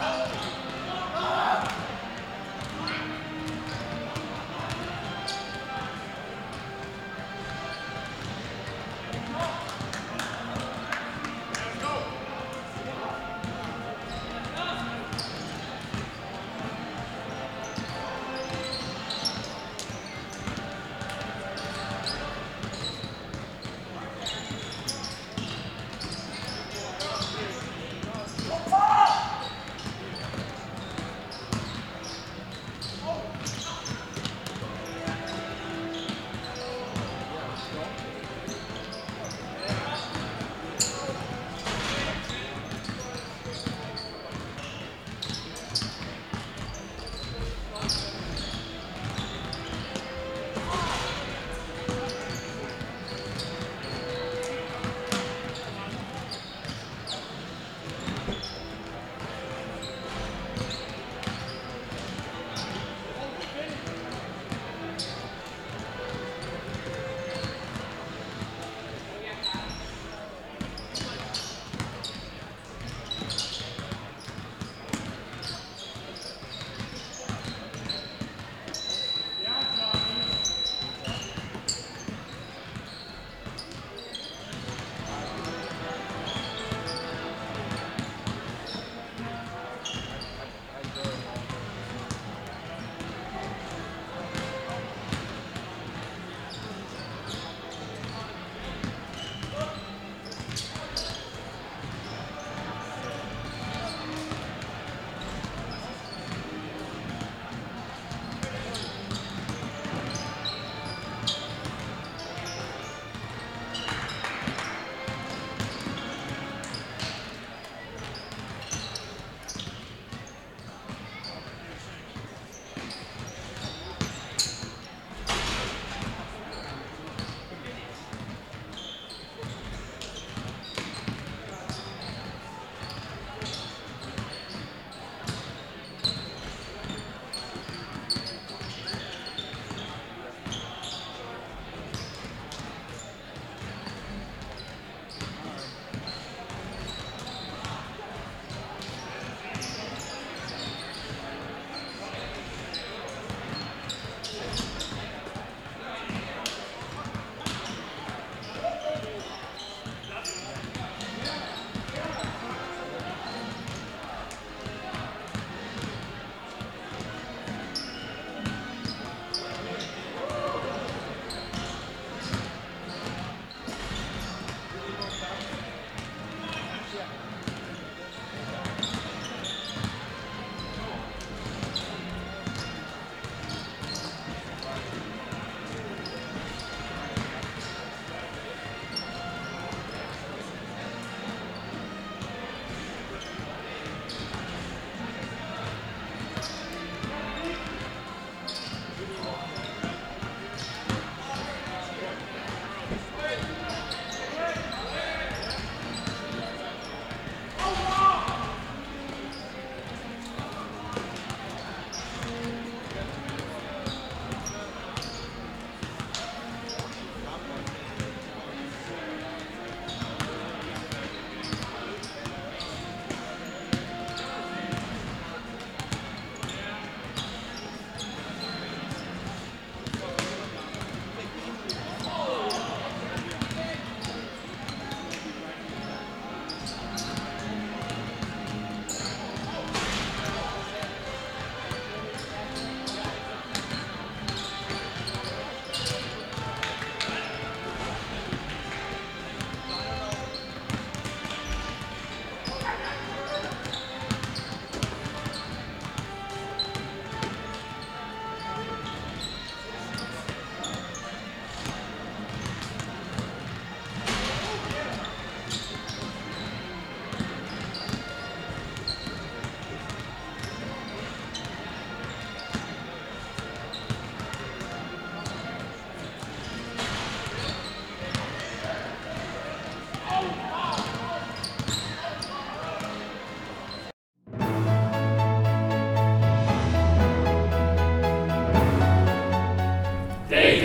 Oh!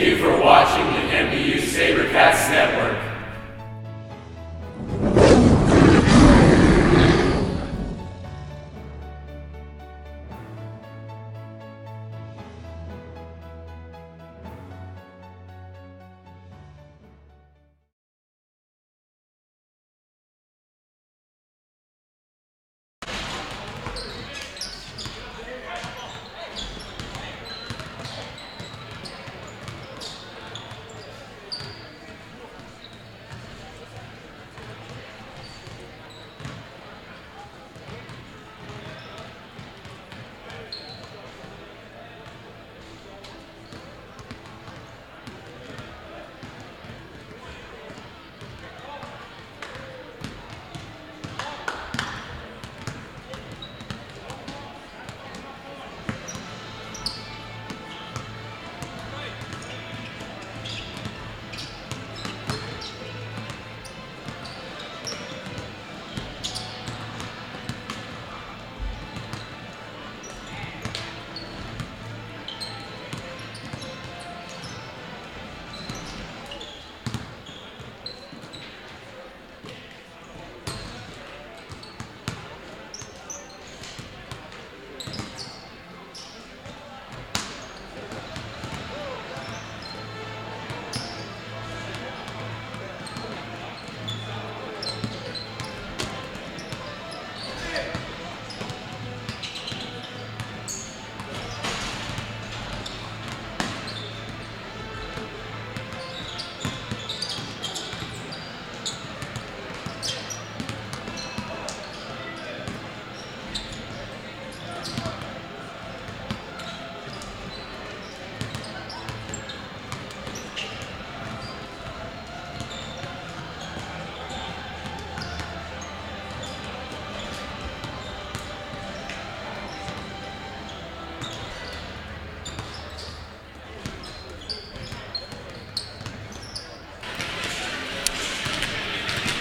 you for watching the MBU SaberCats Network.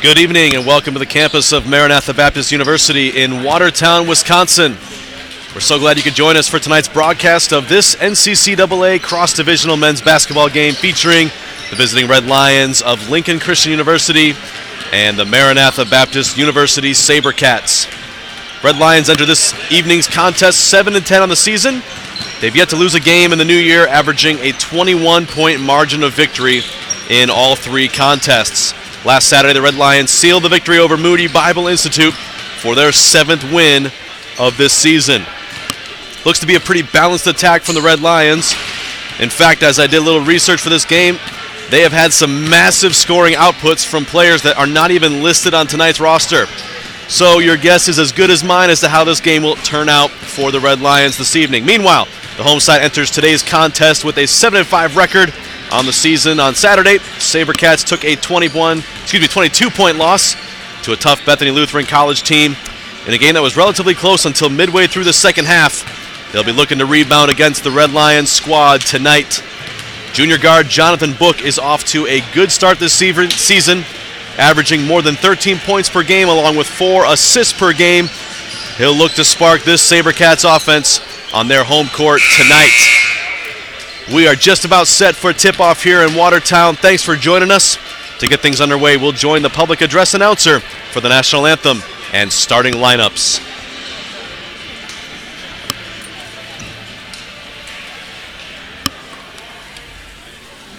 Good evening and welcome to the campus of Maranatha Baptist University in Watertown, Wisconsin. We're so glad you could join us for tonight's broadcast of this NCCAA cross-divisional men's basketball game featuring the visiting Red Lions of Lincoln Christian University and the Maranatha Baptist University SaberCats. Red Lions enter this evening's contest 7-10 on the season. They've yet to lose a game in the new year, averaging a 21-point margin of victory in all three contests. Last Saturday, the Red Lions sealed the victory over Moody Bible Institute for their 7th win of this season. Looks to be a pretty balanced attack from the Red Lions. In fact, as I did a little research for this game, they have had some massive scoring outputs from players that are not even listed on tonight's roster. So your guess is as good as mine as to how this game will turn out for the Red Lions this evening. Meanwhile, the home side enters today's contest with a 7-5 record on the season. On Saturday, SaberCats took a 22-point loss to a tough Bethany Lutheran College team in a game that was relatively close until midway through the second half. They'll be looking to rebound against the Red Lions squad tonight. Junior guard Jonathan Book is off to a good start this season, averaging more than 13 points per game along with 4 assists per game. He'll look to spark this SaberCats offense on their home court tonight. We are just about set for tip-off here in Watertown. Thanks for joining us. To get things underway, we'll join the public address announcer for the national anthem and starting lineups.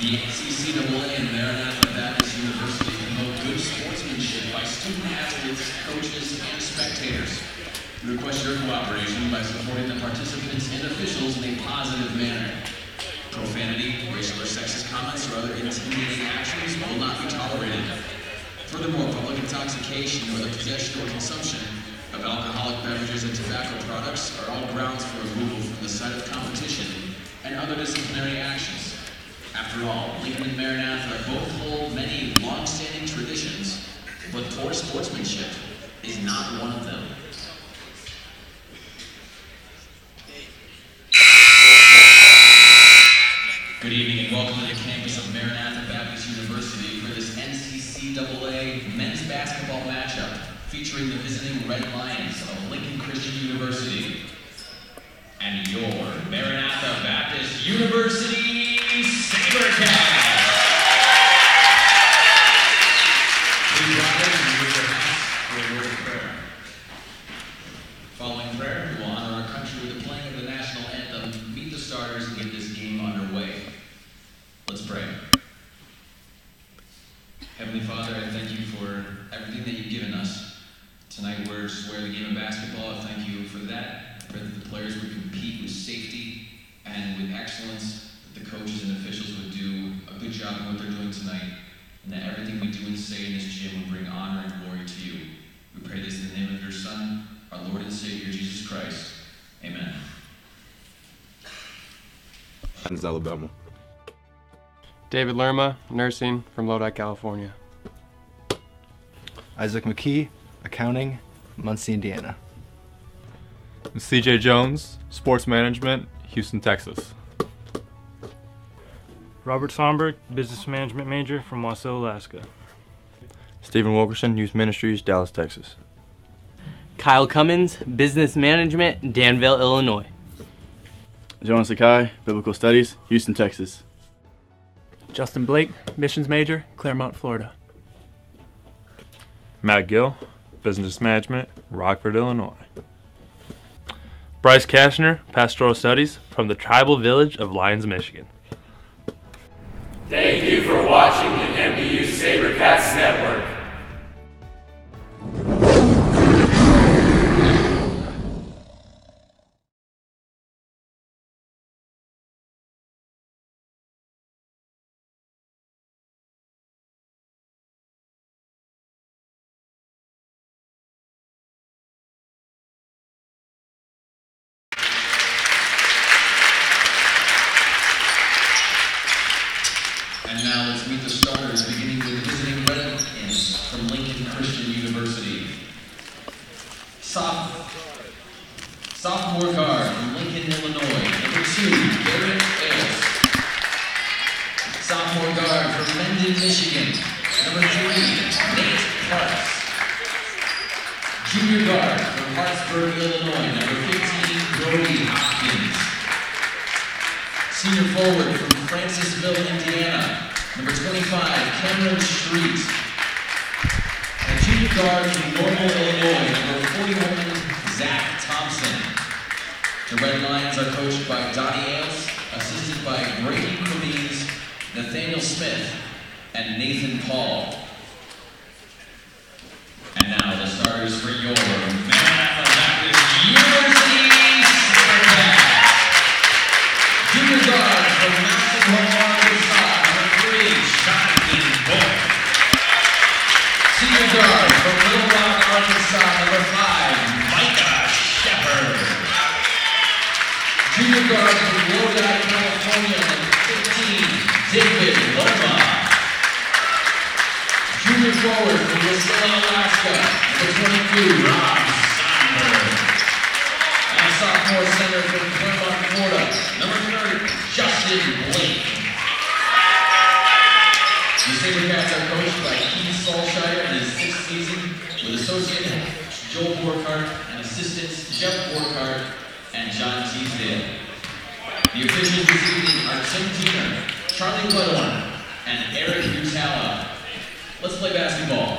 The NCCAA and Maranatha Baptist University promote good sportsmanship by student-athletes, coaches, and spectators. We request your cooperation by supporting the participants and officials in a positive manner. Profanity, racial or sexist comments, or other intimidating actions will not be tolerated. Furthermore, public intoxication or the possession or consumption of alcoholic beverages and tobacco products are all grounds for removal from the site of competition and other disciplinary actions. After all, Lincoln and Maranatha both hold many long-standing traditions, but poor sportsmanship is not one of them. Good evening and welcome to the campus of Maranatha Baptist University for this NCCAA men's basketball matchup featuring the visiting Red Lions of Lincoln Christian University and your Maranatha Baptist University SaberCats. Following prayer, we will honor our country with the playing of the national anthem, meet the starters, and get this game underway. Let's pray. Heavenly Father, I thank you for everything that you've given us. Tonight we're just aware of the game of basketball. I thank you for that. I pray that the players would compete with safety and with excellence, that the coaches and officials would do a good job in what they're doing tonight, and that everything we do and say in this gym would bring honor and glory to you. We pray this in the name of your Son, our Lord and Savior, Jesus Christ. Amen. Alabama. David Lerma, nursing from Lodi, California. Isaac McKee, accounting, Muncie, Indiana. CJ Jones, sports management, Houston, Texas. Robert Somberg, business management major from Wasilla, Alaska. Stephen Wilkerson, Youth Ministries, Dallas, Texas. Kyle Cummins, business management, Danville, Illinois. Jonas Sakai, biblical studies, Houston, Texas. Justin Blake, missions major, Claremont, Florida. Matt Gill, business management, Rockford, Illinois. Bryce Kashner, pastoral studies from the tribal village of Lyons, Michigan. Thank you for watching the MBU SaberCats Network. And now let's meet the starters, beginning with visiting Redlands from Lincoln Christian University. Sophomore guard from Lincoln, Illinois, number 2, Garrett Ailes. Sophomore guard from Mendon, Michigan, number 3, Nate Parks. Junior guard from Hartsburg, Illinois, number 15, Brody Hopkins. Senior forward from Francisville, Indiana, number 25, Cameron Street. And junior guard from Normal, Illinois, number 41, Zach Thompson. The Red Lions are coached by Donnie Ailes, assisted by Brady Cremines, Nathaniel Smith, and Nathan Paul. And now the starters for your Maranatha Baptist University SaberCats. Junior guard from Mountain Home, Arkansas, number 3, Jonathan Book. Senior guard from Little Rock, Arkansas, number 5, Micah Shepard. Junior guard from Lodi, California, number 15, David Lerma. Junior forward from Wasilla, Alaska, number 22, Rob Steinberg. And sophomore center from Claremont, Florida, number 30, Justin Blake. The SaberCats are coached by Keith Solskjaer in his 6th season, with associate head coach Joel Borkhardt and assistants Jeff Borkhardt and John Teasdale. The officials this evening are Tim Tiener, Charlie Bloodhorn, and Eric Utala. Let's play basketball.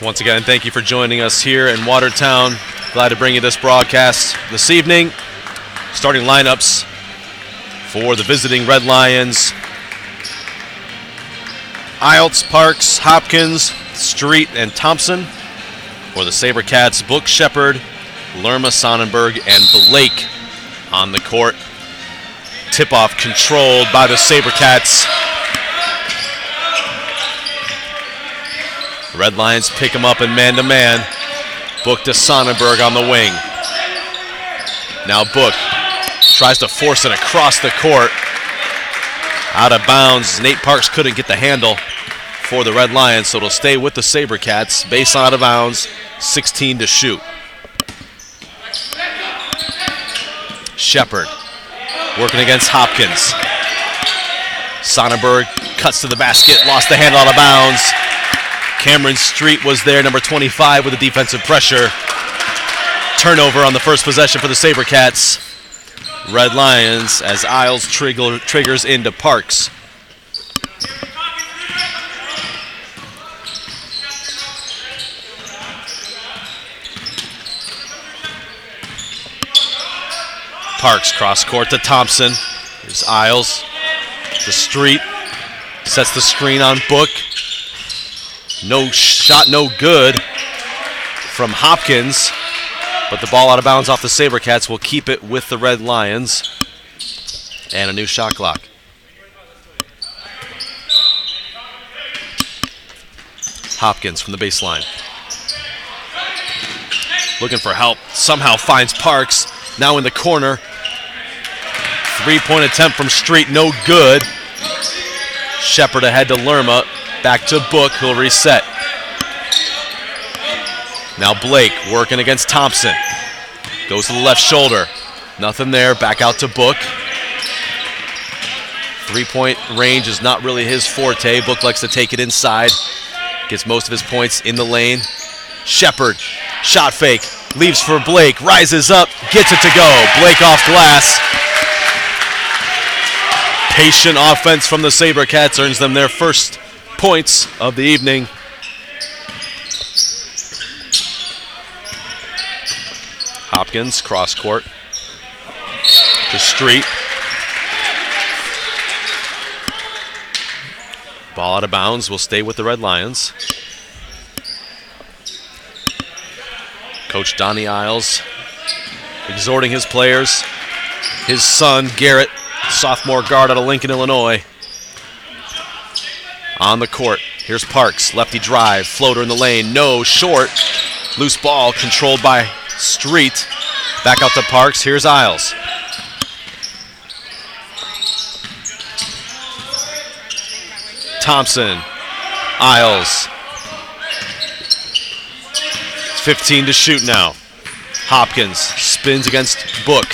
Once again, thank you for joining us here in Watertown. Glad to bring you this broadcast this evening. Starting lineups for the visiting Red Lions: Iltz, Parks, Hopkins, Street, and Thompson. For the SaberCats, Book, Shepard, Lerma, Sonnenberg, and Blake on the court. Tip-off controlled by the SaberCats. Red Lions pick him up in man-to-man. Book to Sonnenberg on the wing. Now Book tries to force it across the court. Out of bounds. Nate Parks couldn't get the handle for the Red Lions, so it'll stay with the SaberCats. Baseline out of bounds, 16 to shoot. Shepard working against Hopkins. Sonnenberg cuts to the basket, lost the handle out of bounds. Cameron Street was there, number 25, with the defensive pressure. Turnover on the first possession for the SaberCats. Red Lions as Isles triggers into Parks. Parks cross court to Thompson. Here's Isles. The Street sets the screen on Book. No shot, no good from Hopkins. But the ball out of bounds off the SaberCats will keep it with the Red Lions. And a new shot clock. Hopkins from the baseline. Looking for help. Somehow finds Parks. Now in the corner. 3-point attempt from Street. No good. Shepard ahead to Lerma. Back to Book. Who'll reset. Now Blake working against Thompson. Goes to the left shoulder. Nothing there. Back out to Book. 3-point range is not really his forte. Book likes to take it inside. Gets most of his points in the lane. Shepard, shot fake, leaves for Blake, rises up, gets it to go. Blake off glass. Patient offense from the SaberCats earns them their first points of the evening. Hopkins, cross court to Street. Ball out of bounds will stay with the Red Lions. Coach Donnie Isles exhorting his players. His son, Garrett, sophomore guard out of Lincoln, Illinois. On the court, here's Parks, lefty drive, floater in the lane, no, short. Loose ball controlled by Street. Back out to Parks, here's Isles. Thompson, Isles. 15 to shoot now. Hopkins spins against Book.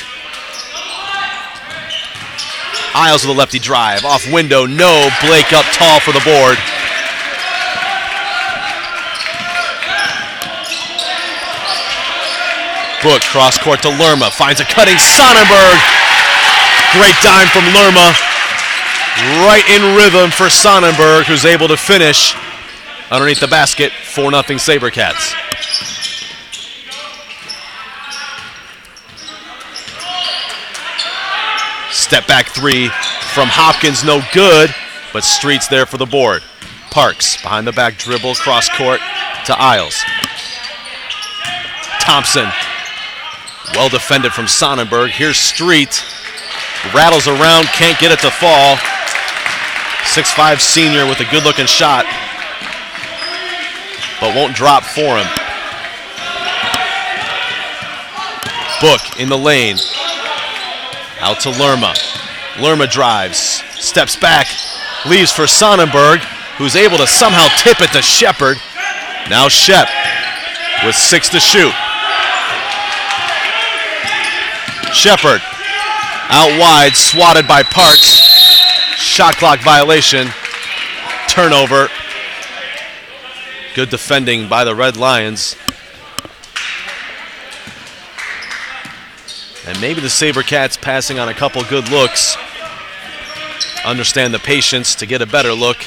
Isles with a lefty drive, off window, no. Blake up tall for the board. Book cross court to Lerma, finds a cutting Sonnenberg. Great dime from Lerma. Right in rhythm for Sonnenberg, who's able to finish underneath the basket. 4-0 SaberCats. Step back three from Hopkins, no good, but Street's there for the board. Parks behind the back dribble, cross court to Isles. Thompson, well defended from Sonnenberg. Here's Street, rattles around, can't get it to fall. 6'5" senior with a good-looking shot, but won't drop for him. Book in the lane. Out to Lerma. Lerma drives, steps back, leaves for Sonnenberg, who's able to somehow tip it to Shepard. Now Shep with 6 to shoot. Shepard out wide, swatted by Parks. Shot clock violation. Turnover. Good defending by the Red Lions. And maybe the SaberCats passing on a couple good looks. Understand the patience to get a better look.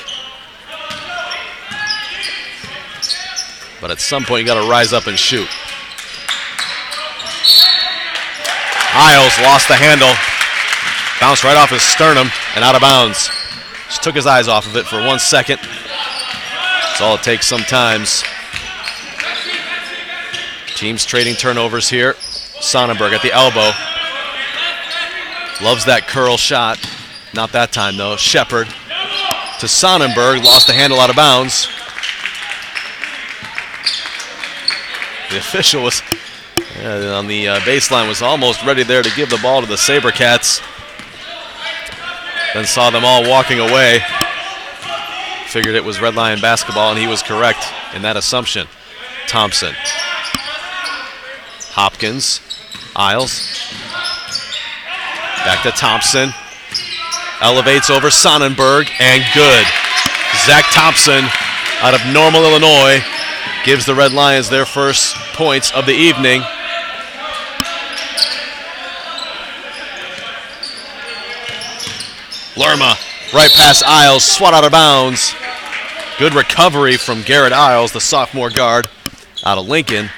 But at some point you got to rise up and shoot. Isles lost the handle. Bounced right off his sternum and out of bounds. Just took his eyes off of it for 1 second. That's all it takes sometimes. Teams trading turnovers here. Sonnenberg at the elbow. Loves that curl shot. Not that time though. Shepard to Sonnenberg. Lost the handle out of bounds. The official was on the baseline, was almost ready there to give the ball to the SaberCats. Then saw them all walking away. Figured it was Red Lion basketball, and he was correct in that assumption. Thompson. Hopkins. Isles. Back to Thompson. Elevates over Sonnenberg, and good. Zach Thompson out of Normal, Illinois, gives the Red Lions their first points of the evening. Lerma, right past Isles, swat out of bounds. Good recovery from Garrett Isles, the sophomore guard out of Lincoln,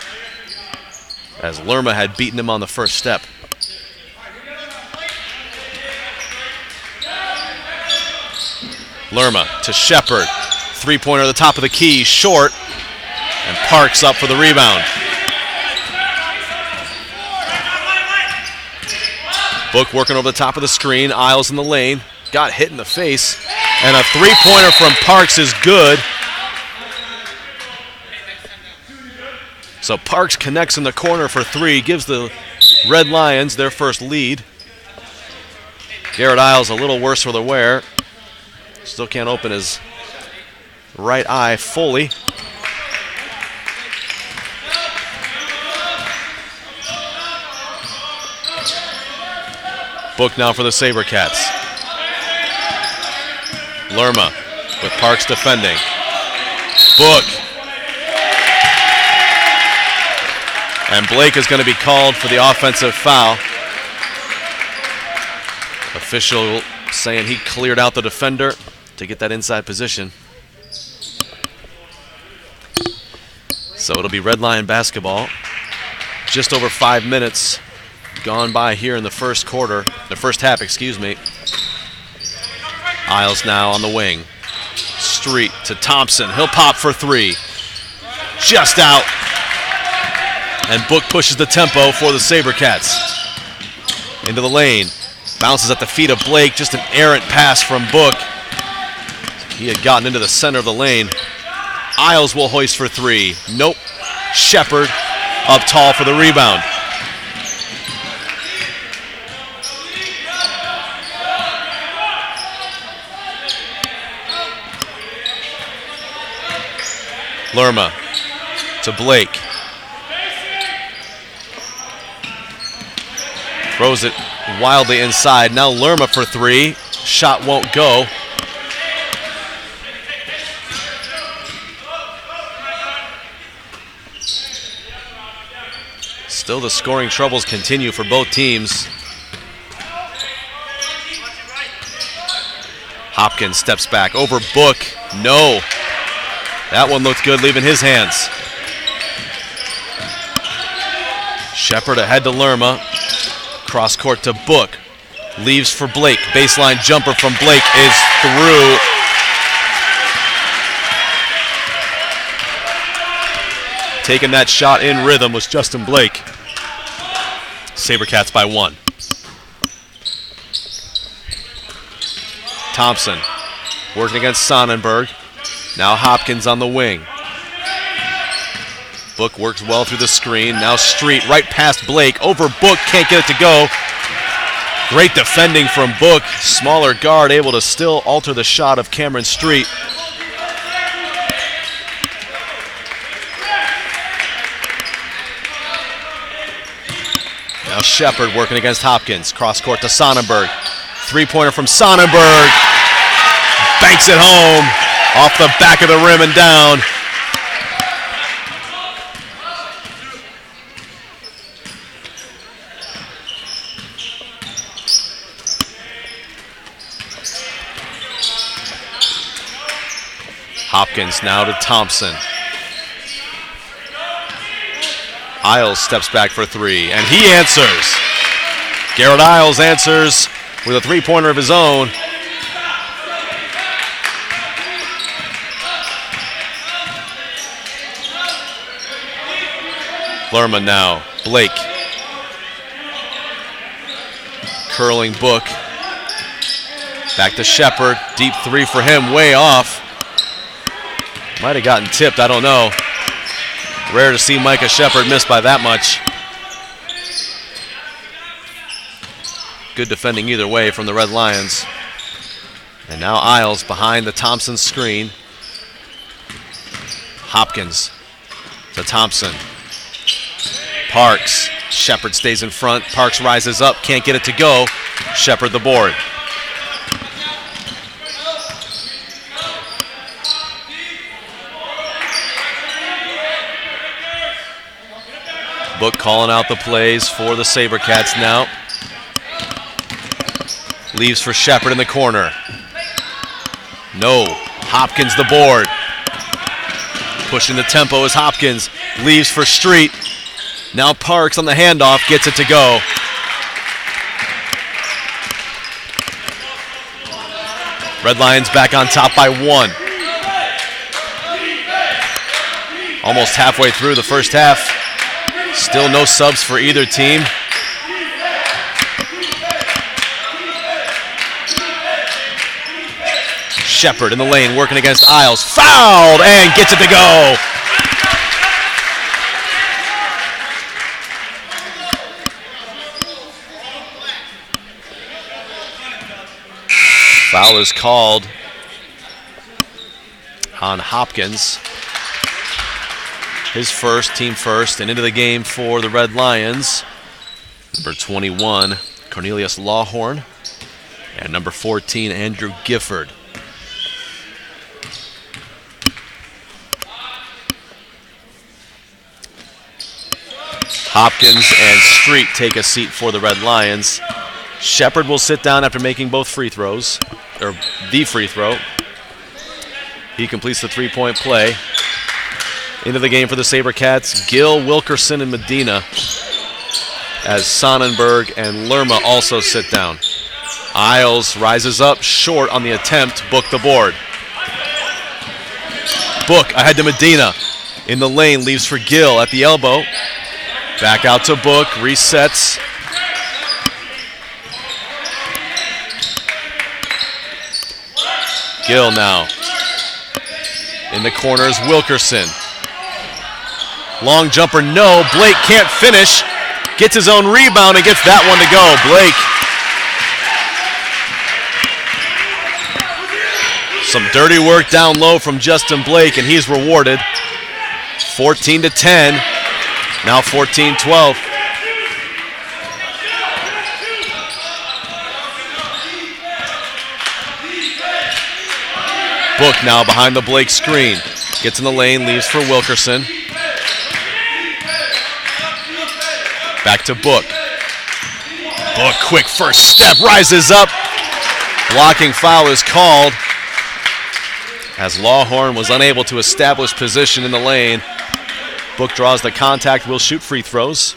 as Lerma had beaten him on the first step. Lerma to Shepard. Three-pointer at the top of the key, short, and Parks up for the rebound. Book working over the top of the screen. Isles in the lane. Got hit in the face. And a three-pointer from Parks is good. So Parks connects in the corner for three, gives the Red Lions their first lead. Garrett Isles a little worse for the wear. Still can't open his right eye fully. Book now for the SaberCats. Lerma with Parks defending. Book. And Blake is going to be called for the offensive foul. Official saying he cleared out the defender to get that inside position. So it'll be Red Lion basketball. Just over 5 minutes gone by here in the first quarter, the first half, excuse me. Isles now on the wing. Street to Thompson. He'll pop for three. Just out. And Book pushes the tempo for the SaberCats. Into the lane. Bounces at the feet of Blake. Just an errant pass from Book. He had gotten into the center of the lane. Isles will hoist for three. Nope. Shepard up tall for the rebound. Lerma to Blake. Throws it wildly inside. Now Lerma for three. Shot won't go. Still the scoring troubles continue for both teams. Hopkins steps back over Book. No. That one looked good leaving his hands. Shepard ahead to Lerma. Cross court to Book. Leaves for Blake. Baseline jumper from Blake is through. Taking that shot in rhythm was Justin Blake. SaberCats by one. Thompson working against Sonnenberg. Now Hopkins on the wing. Book works well through the screen. Now Street right past Blake. Over Book, can't get it to go. Great defending from Book. Smaller guard able to still alter the shot of Cameron Street. Now Shepard working against Hopkins. Cross court to Sonnenberg. Three-pointer from Sonnenberg. Banks it home. Off the back of the rim and down. Hopkins now to Thompson. Isles steps back for three, and he answers. Garrett Isles answers with a three-pointer of his own. Lerma now. Blake. Curling Book. Back to Shepard. Deep three for him. Way off. Might have gotten tipped. I don't know. Rare to see Micah Shepard miss by that much. Good defending either way from the Red Lions. And now Isles behind the Thompson screen. Hopkins to Thompson. Parks. Shepard stays in front. Parks rises up. Can't get it to go. Shepard the board. Book calling out the plays for the SaberCats now. Leaves for Shepard in the corner. No. Hopkins the board. Pushing the tempo is Hopkins. Leaves for Street. Now Parks on the handoff gets it to go. Red Lions back on top by 1. Almost halfway through the first half. Still no subs for either team. Shepard in the lane working against Isles. Fouled and gets it to go. Foul is called on Hopkins. His first, team first, and into the game for the Red Lions. Number 21, Cornelius Lawhorn, and number 14, Andrew Gifford. Hopkins and Street take a seat for the Red Lions. Shepard will sit down after making both free throws, or the free throw. He completes the three-point play. Into the game for the SaberCats, Gill, Wilkerson, and Medina, as Sonnenberg and Lerma also sit down. Isles rises up short on the attempt, Book the board. Book ahead to Medina. In the lane, leaves for Gill at the elbow. Back out to Book, resets. Gill now. In the corners, Wilkerson. Long jumper, no. Blake can't finish. Gets his own rebound and gets that one to go. Blake. Some dirty work down low from Justin Blake, and he's rewarded. 14-10. Now 14-12. Book now behind the Blake screen. Gets in the lane, leaves for Wilkerson. Back to Book. Book, quick first step, rises up. Blocking foul is called as Lawhorn was unable to establish position in the lane. Book draws the contact, will shoot free throws.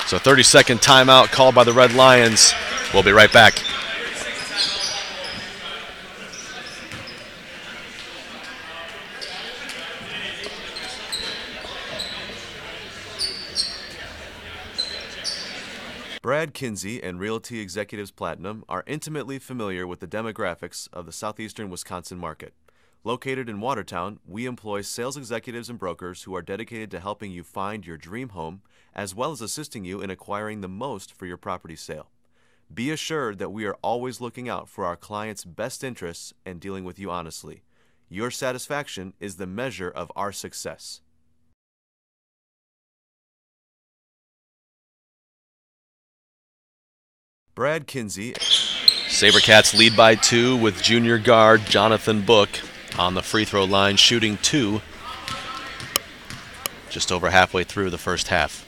So 30-second timeout called by the Red Lions. We'll be right back. Brad Kinsey and Realty Executives Platinum are intimately familiar with the demographics of the southeastern Wisconsin market. Located in Watertown, we employ sales executives and brokers who are dedicated to helping you find your dream home, as well as assisting you in acquiring the most for your property sale. Be assured that we are always looking out for our clients' best interests and dealing with you honestly. Your satisfaction is the measure of our success. Brad Kinsey. SaberCats lead by 2 with junior guard Jonathan Book on the free throw line, shooting 2. Just over halfway through the first half.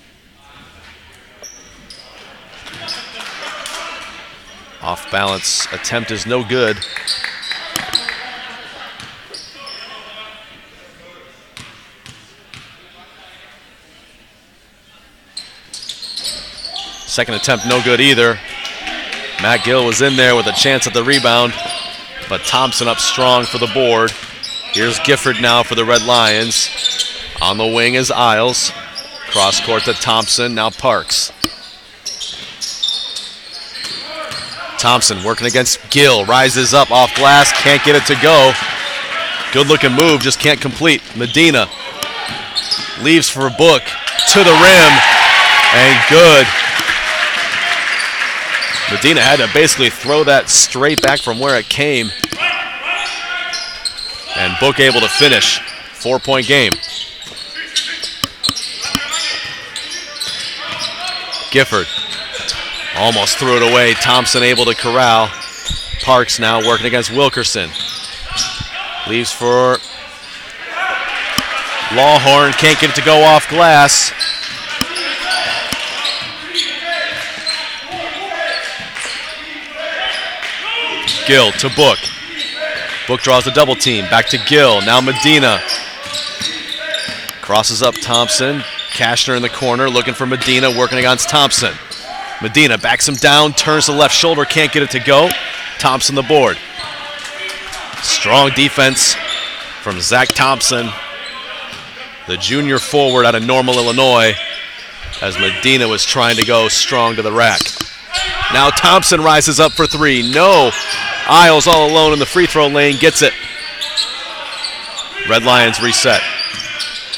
Off balance attempt is no good. Second attempt no good either. Matt Gill was in there with a chance at the rebound, but Thompson up strong for the board. Here's Gifford now for the Red Lions. On the wing is Isles. Cross court to Thompson, now Parks. Thompson working against Gill, rises up off glass, can't get it to go. Good looking move, just can't complete. Medina leaves for Book to the rim, and good. Medina had to basically throw that straight back from where it came. And Book able to finish. 4-point game. Gifford almost threw it away. Thompson able to corral. Parks now working against Wilkerson. Leaves for Lawhorn. Can't get it to go off glass. Gill to Book. Book draws the double team. Back to Gill. Now Medina. Crosses up Thompson. Kashner in the corner looking for Medina, working against Thompson. Medina backs him down, turns the left shoulder, can't get it to go. Thompson the board. Strong defense from Zach Thompson, the junior forward out of Normal, Illinois, as Medina was trying to go strong to the rack. Now Thompson rises up for three. No. Isles all alone in the free throw lane, gets it. Red Lions reset.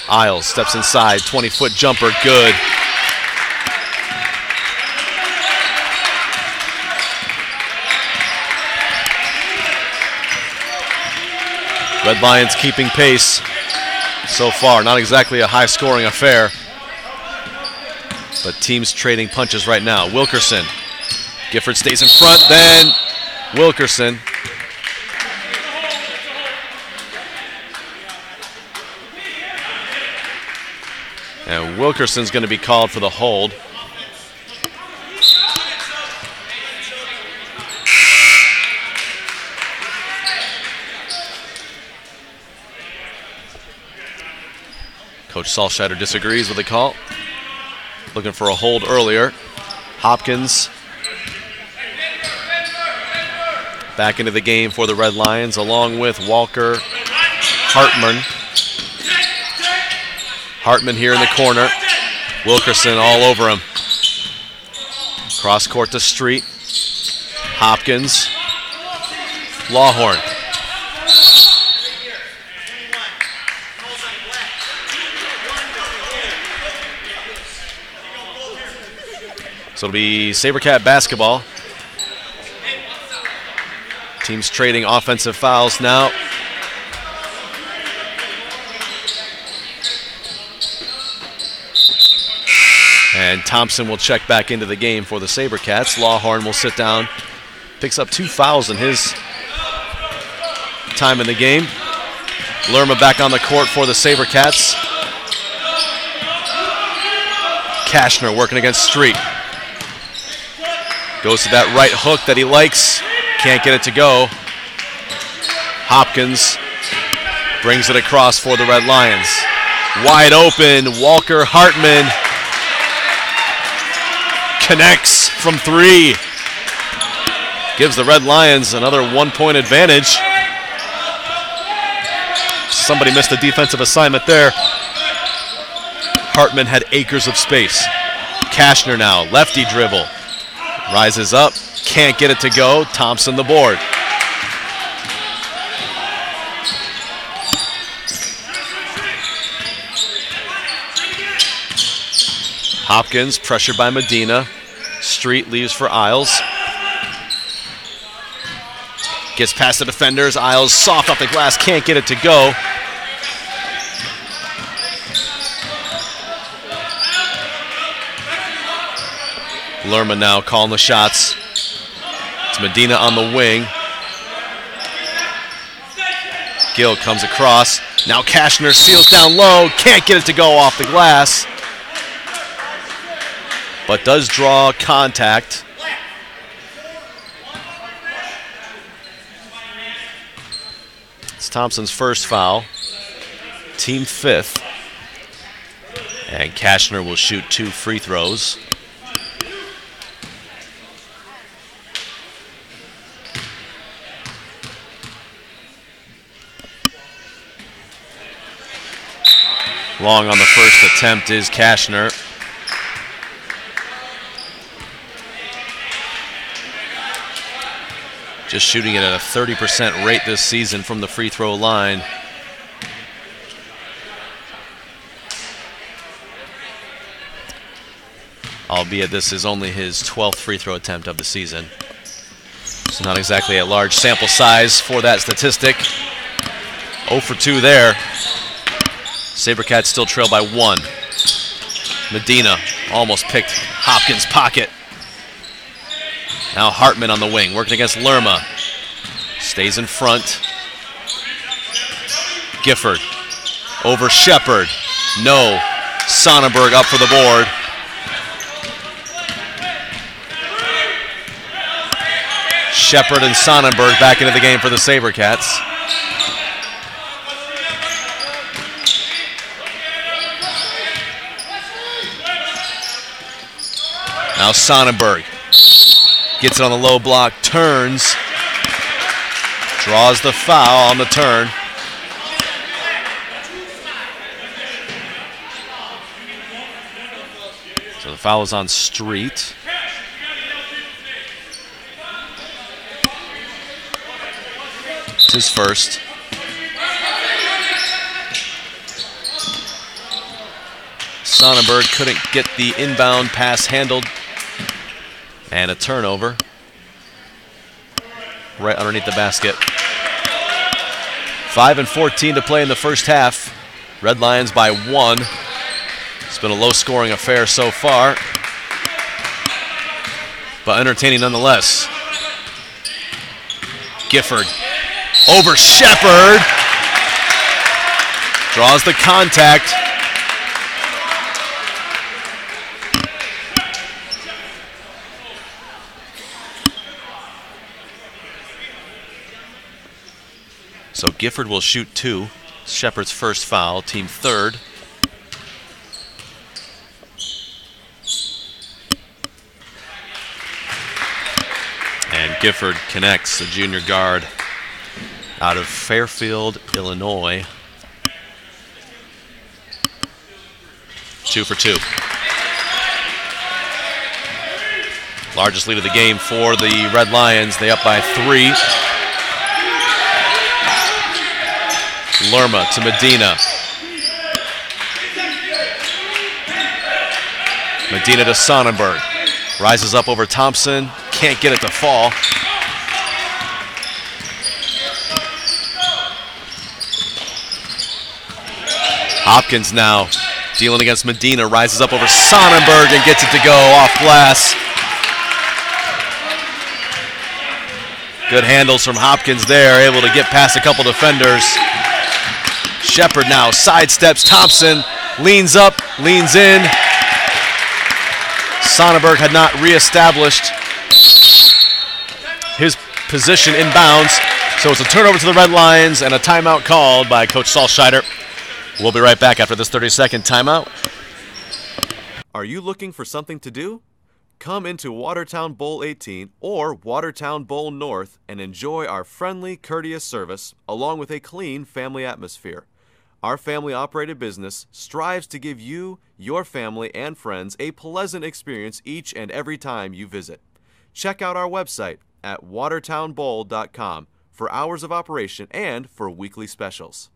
Isles steps inside, 20-foot jumper, good. Red Lions keeping pace so far. Not exactly a high-scoring affair, but teams trading punches right now. Wilkerson. Gifford stays in front, then Wilkerson. And Wilkerson's going to be called for the hold. Coach Salscheider disagrees with the call. Looking for a hold earlier. Hopkins back into the game for the Red Lions, along with Walker Hartman. Hartman here in the corner. Wilkerson all over him. Cross court to Street. Hopkins. Lawhorn. So it'll be SaberCat basketball. Teams trading offensive fouls now. And Thompson will check back into the game for the SaberCats. Lawhorn will sit down. Picks up 2 fouls in his time in the game. Lerma back on the court for the SaberCats. Kashner working against Street. Goes to that right hook that he likes. Can't get it to go. Hopkins brings it across for the Red Lions. Wide open, Walker Hartman connects from 3. Gives the Red Lions another 1-point advantage. Somebody missed a defensive assignment there. Hartman had acres of space. Kashner now, lefty dribble. Rises up, can't get it to go. Thompson the board. Hopkins pressured by Medina. Street leaves for Isles. Gets past the defenders. Isles soft off the glass, can't get it to go. Lerma now calling the shots. It's Medina on the wing. Gill comes across. Now Kashner seals down low. Can't get it to go off the glass. But does draw contact. It's Thompson's first foul. Team 5th. And Kashner will shoot 2 free throws. Long on the first attempt is Kashner. Just shooting it at a 30% rate this season from the free throw line. Albeit this is only his 12th free throw attempt of the season. So not exactly a large sample size for that statistic. 0 for 2 there. SaberCats still trail by 1. Medina almost picked Hopkins' pocket. Now Hartman on the wing, working against Lerma. Stays in front. Gifford over Shepard. No. Sonnenberg up for the board. Shepard and Sonnenberg back into the game for the SaberCats. Now Sonnenberg gets it on the low block, turns, draws the foul on the turn. So the foul is on Street. It's his first. Sonnenberg couldn't get the inbound pass handled. And a turnover right underneath the basket. 5:14 to play in the first half. Red Lions by 1. It's been a low-scoring affair so far, but entertaining nonetheless. Gifford over Shepard. Draws the contact. So Gifford will shoot 2. Shepard's first foul, team third. And Gifford connects, the junior guard out of Fairfield, Illinois. 2 for 2. Largest lead of the game for the Red Lions. They up by 3. Lerma to Medina. Medina to Sonnenberg. Rises up over Thompson. Can't get it to fall. Hopkins now dealing against Medina. Rises up over Sonnenberg and gets it to go off glass. Good handles from Hopkins there. Able to get past a couple defenders. Shepard now sidesteps Thompson, leans up, leans in. Sonnenberg had not reestablished his position inbounds, so it's a turnover to the Red Lions and a timeout called by Coach Salscheider. We'll be right back after this 30-second timeout. Are you looking for something to do? Come into Watertown Bowl 18 or Watertown Bowl North and enjoy our friendly, courteous service along with a clean family atmosphere. Our family-operated business strives to give you, your family, and friends a pleasant experience each and every time you visit. Check out our website at watertownbowl.com for hours of operation and for weekly specials.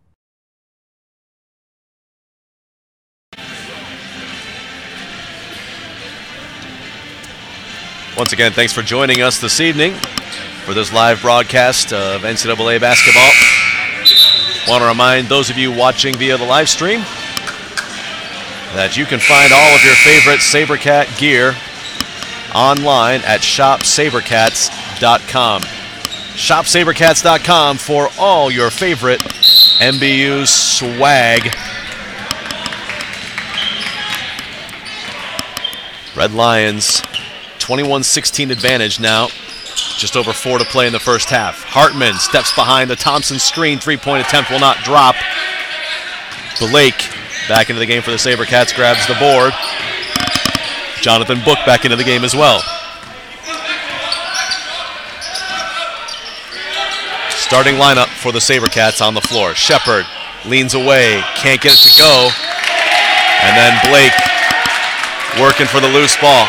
Once again, thanks for joining us this evening for this live broadcast of NCAA basketball. Want to remind those of you watching via the live stream that you can find all of your favorite SaberCat gear online at shopsabercats.com. Shopsabercats.com for all your favorite MBU swag. Red Lions 21-16 advantage now. Just over 4 to play in the first half. Hartman steps behind the Thompson screen. 3-point attempt will not drop. Blake back into the game for the SaberCats, grabs the board. Jonathan Book back into the game as well. Starting lineup for the SaberCats on the floor. Shepard leans away, can't get it to go. And then Blake working for the loose ball.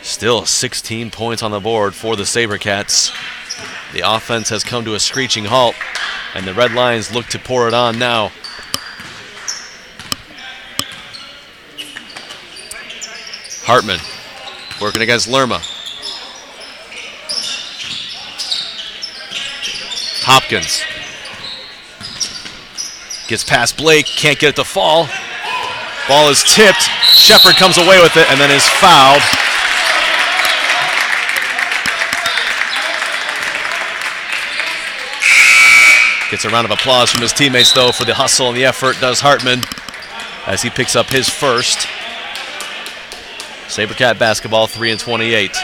Still 16 points on the board for the SaberCats. The offense has come to a screeching halt, and the Red Lions look to pour it on now. Hartman working against Lerma. Hopkins gets past Blake, can't get it to fall. Ball is tipped. Shepard comes away with it and then is fouled. Gets a round of applause from his teammates, though, for the hustle and the effort, does Hartman, as he picks up his first. SaberCat basketball, 3:28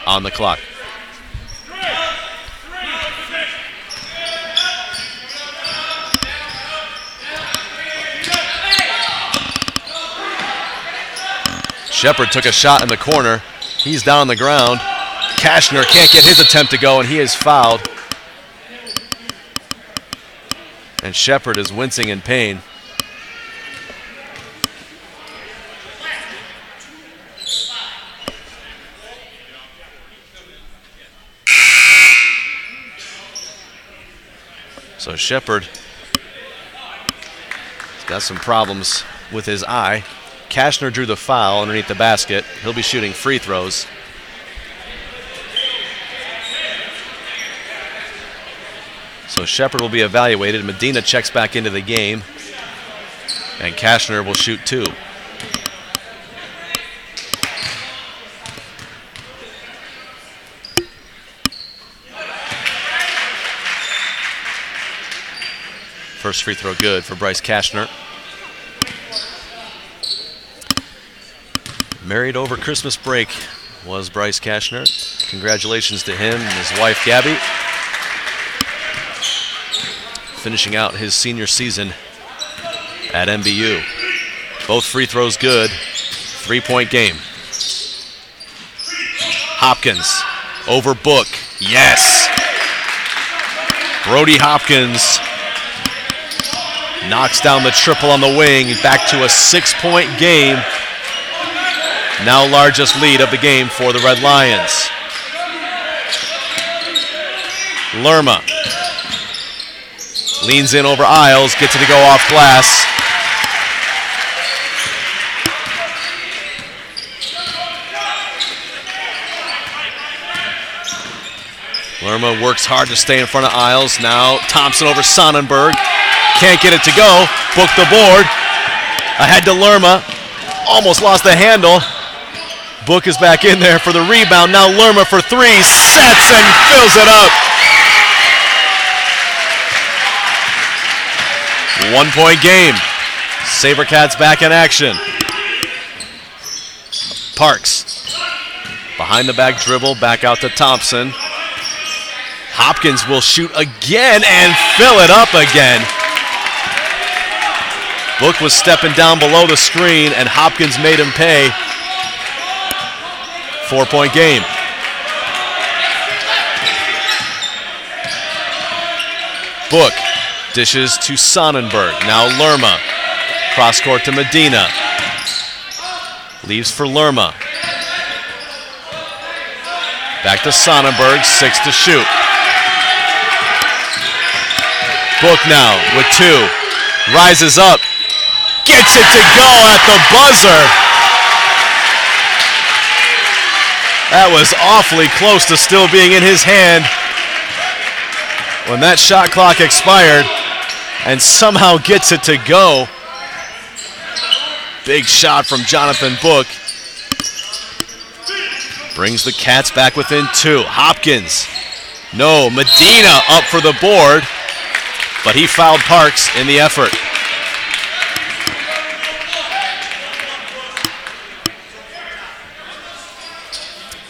on the clock. Shepard took a shot in the corner. He's down on the ground. Kashner can't get his attempt to go, and he is fouled. And Shepard is wincing in pain. So Shepard has got some problems with his eye. Kashner drew the foul underneath the basket. He'll be shooting free throws. So Shepard will be evaluated. Medina checks back into the game. And Kashner will shoot 2. First free throw good for Bryce Kashner. Married over Christmas break was Bryce Kashner. Congratulations to him and his wife Gabby. Finishing out his senior season at MBU. Both free throws good. 3-point game. Hopkins over Book. Yes! Brody Hopkins knocks down the triple on the wing. Back to a 6-point game. Now largest lead of the game for the Red Lions. Lerma leans in over Isles, gets it to go off glass. Lerma works hard to stay in front of Isles. Now Thompson over Sonnenberg. Can't get it to go. Book the board. Ahead to Lerma. Almost lost the handle. Book is back in there for the rebound. Now Lerma for 3. Sets and fills it up. 1-point game. SaberCats back in action. Parks. Behind the back dribble. Back out to Thompson. Hopkins will shoot again and fill it up again. Book was stepping down below the screen, and Hopkins made him pay. 4-point game. Book dishes to Sonnenberg. Now Lerma. Cross court to Medina. Leaves for Lerma. Back to Sonnenberg. 6 to shoot. Book now with 2. Rises up. Gets it to go at the buzzer. That was awfully close to still being in his hand when that shot clock expired, and somehow gets it to go. Big shot from Jonathan Book. Brings the Cats back within 2. Hopkins. No, Medina up for the board, but he fouled Parks in the effort.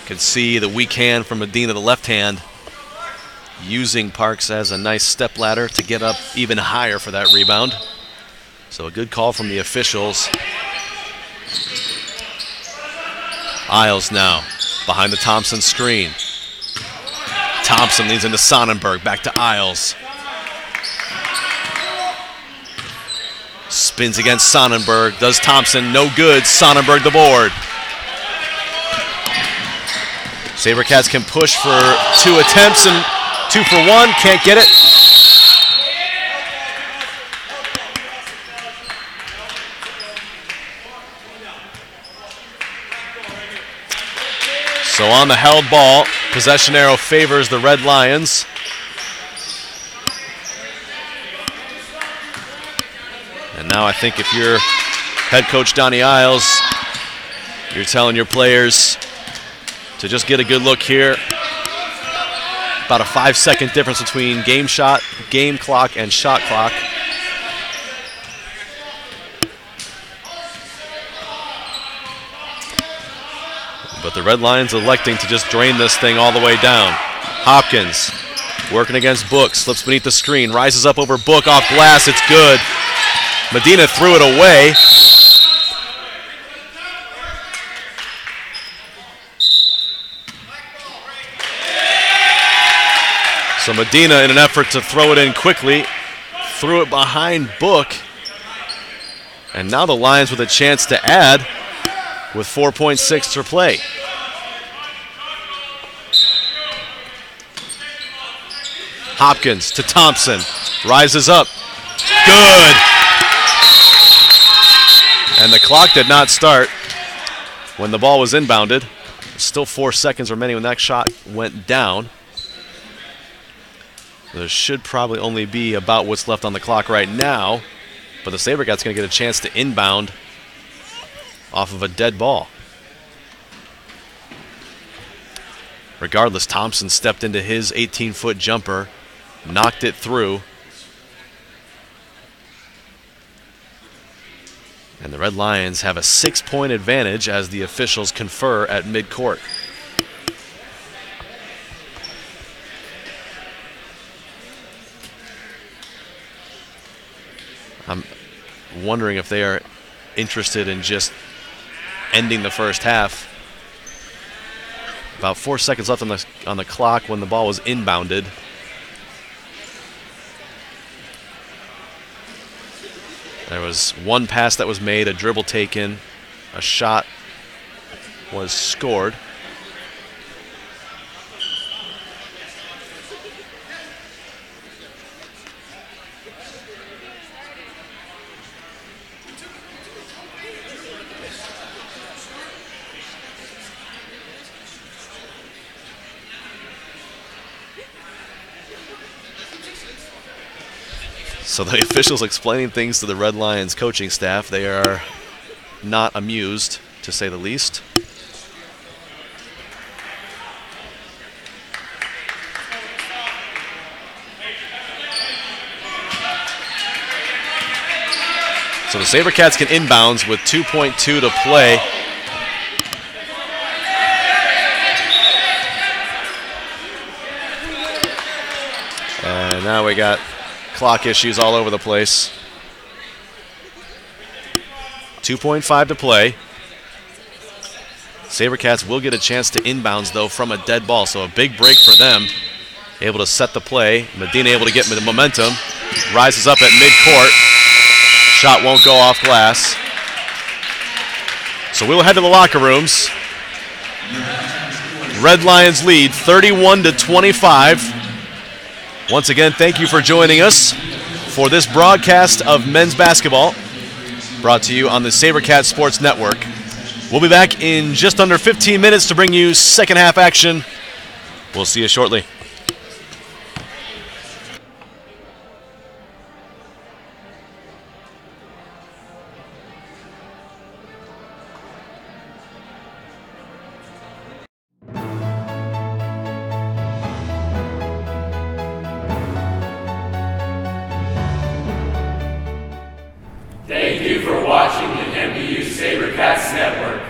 Can see the weak hand from Medina, the left hand, using Parks as a nice step ladder to get up even higher for that rebound. So a good call from the officials. Isles now behind the Thompson screen. Thompson leads into Sonnenberg, back to Isles. Spins against Sonnenberg, does Thompson, no good. Sonnenberg the board. SaberCats can push for 2 attempts and 2 for 1, can't get it. So on the held ball, possession arrow favors the Red Lions. And now I think if you're head coach Donnie Isles, you're telling your players to just get a good look here. About a 5-second difference between game clock, and shot clock. But the Red Lions electing to just drain this thing all the way down. Hopkins working against Book, slips beneath the screen, rises up over Book, off glass, it's good. Medina threw it away. So Medina, in an effort to throw it in quickly, threw it behind Book. And now the Lions with a chance to add with 4.6 to play. Hopkins to Thompson. Rises up. Good. And the clock did not start when the ball was inbounded. Still 4 seconds remaining when that shot went down. There should probably only be about what's left on the clock right now, but the SaberCats going to get a chance to inbound off of a dead ball. Regardless, Thompson stepped into his 18-foot jumper, knocked it through, and the Red Lions have a 6-point advantage as the officials confer at midcourt. I'm wondering if they are interested in just ending the first half. About 4 seconds left on the clock when the ball was inbounded. There was one pass that was made, a dribble taken, a shot was scored. So the officials explaining things to the Red Lions coaching staff. They are not amused, to say the least. So the SaberCats can inbounds with 2.2 to play. And now we got clock issues all over the place. 2.5 to play. SaberCats will get a chance to inbounds, though, from a dead ball, so a big break for them. Able to set the play. Medina able to get the momentum. Rises up at midcourt. Shot won't go off glass. So we'll head to the locker rooms. Red Lions lead 31-25. Once again, thank you for joining us for this broadcast of men's basketball, brought to you on the SaberCats Sports Network. We'll be back in just under 15 minutes to bring you second half action. We'll see you shortly. Thank you for watching the MBU SaberCats Network.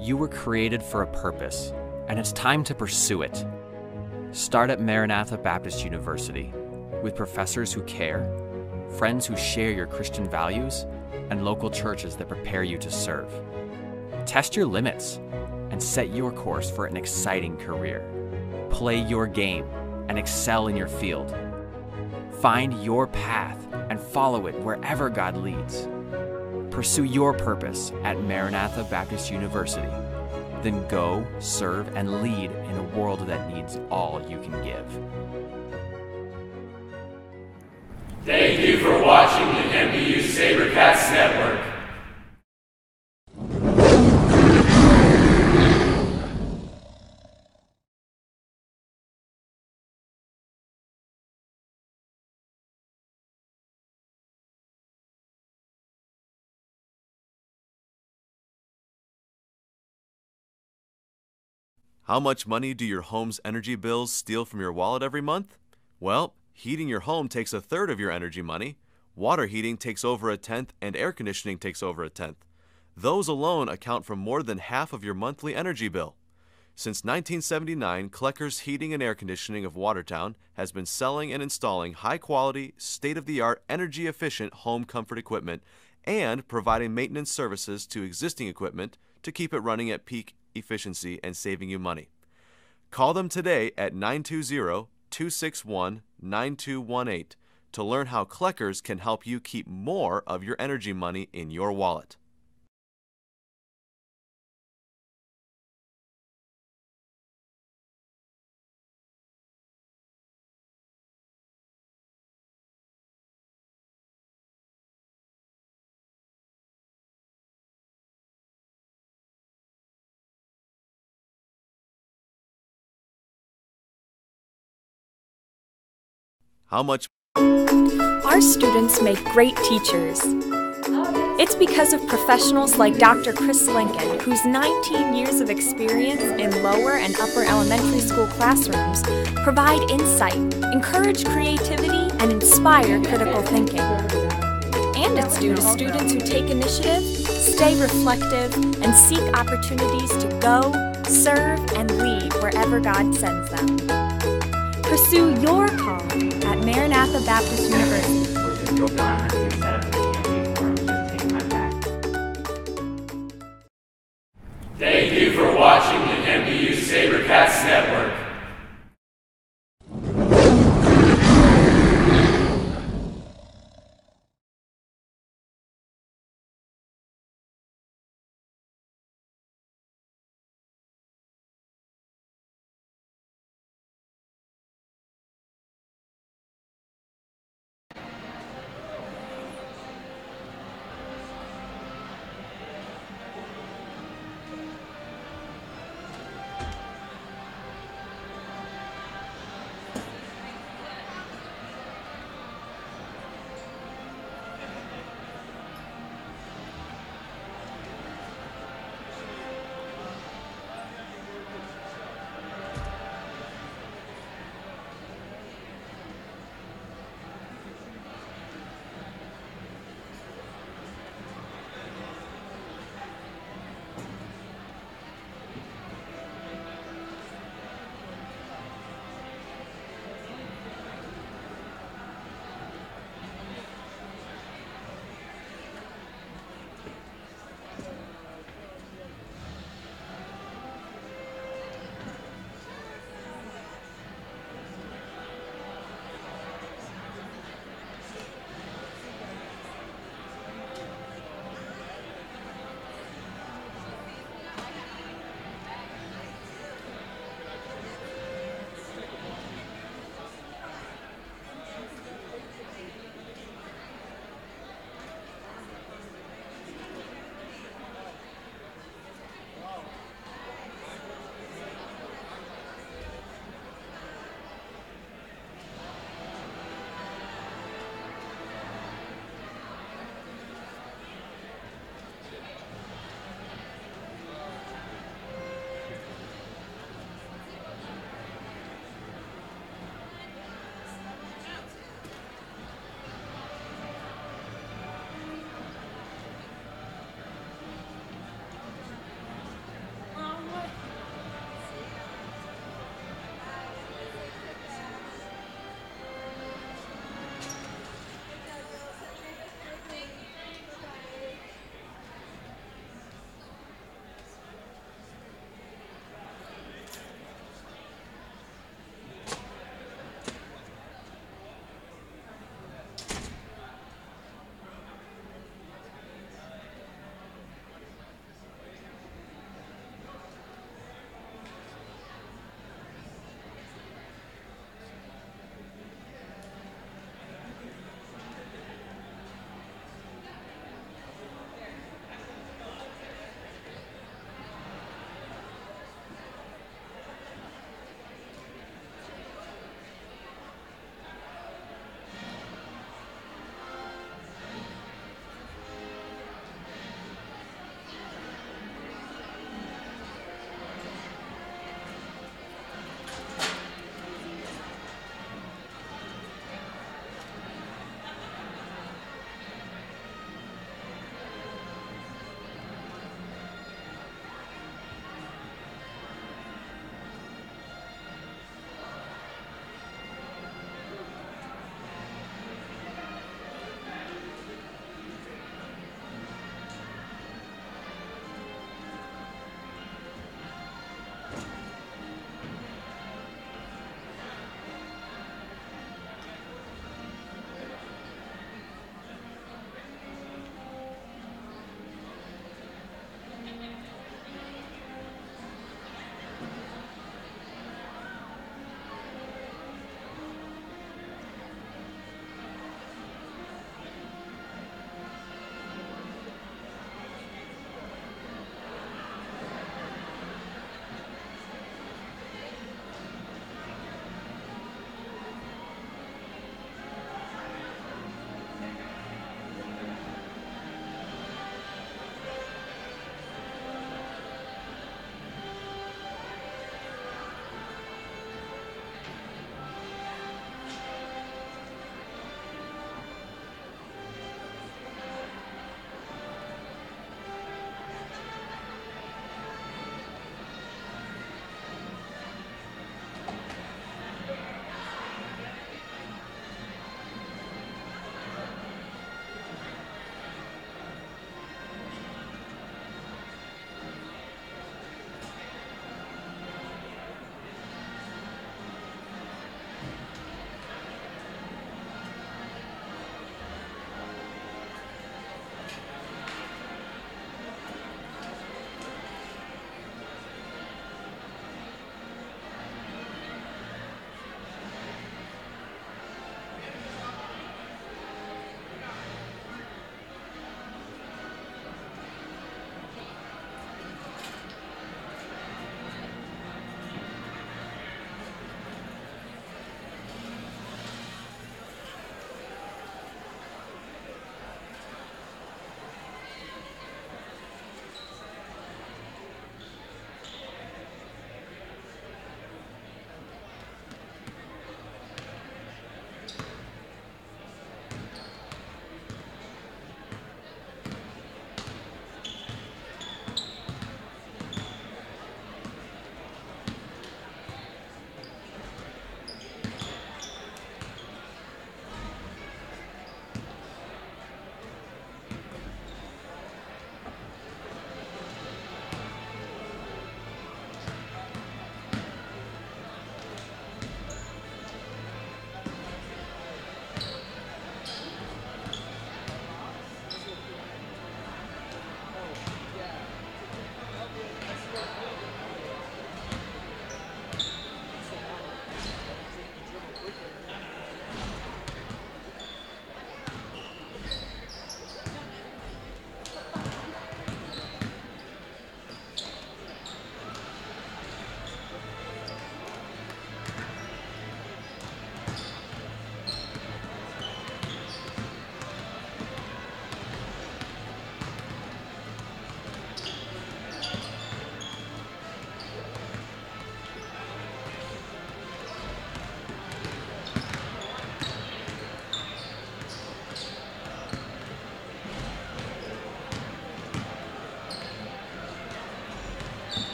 You were created for a purpose, and it's time to pursue it. Start at Maranatha Baptist University, with professors who care, friends who share your Christian values, and local churches that prepare you to serve. Test your limits and set your course for an exciting career. Play your game and excel in your field. Find your path and follow it wherever God leads. Pursue your purpose at Maranatha Baptist University. Then go, serve, and lead in a world that needs all you can give. Thank you for watching the MBU SaberCats Network. How much money do your home's energy bills steal from your wallet every month? Well, heating your home takes a third of your energy money, water heating takes over a tenth, and air conditioning takes over a tenth. Those alone account for more than half of your monthly energy bill. Since 1979, Klecker's Heating and Air Conditioning of Watertown has been selling and installing high-quality, state-of-the-art, energy-efficient home comfort equipment and providing maintenance services to existing equipment to keep it running at peak efficiency and saving you money. Call them today at 920-261-9218 to learn how Klecker's can help you keep more of your energy money in your wallet. How much? Our students make great teachers. It's because of professionals like Dr. Chris Lincoln, whose 19 years of experience in lower and upper elementary school classrooms provide insight, encourage creativity, and inspire critical thinking. And it's due to students who take initiative, stay reflective, and seek opportunities to go, serve, and lead wherever God sends them. Pursue your calling at Maranatha Baptist University. Thank you for watching the MBU SaberCats Network.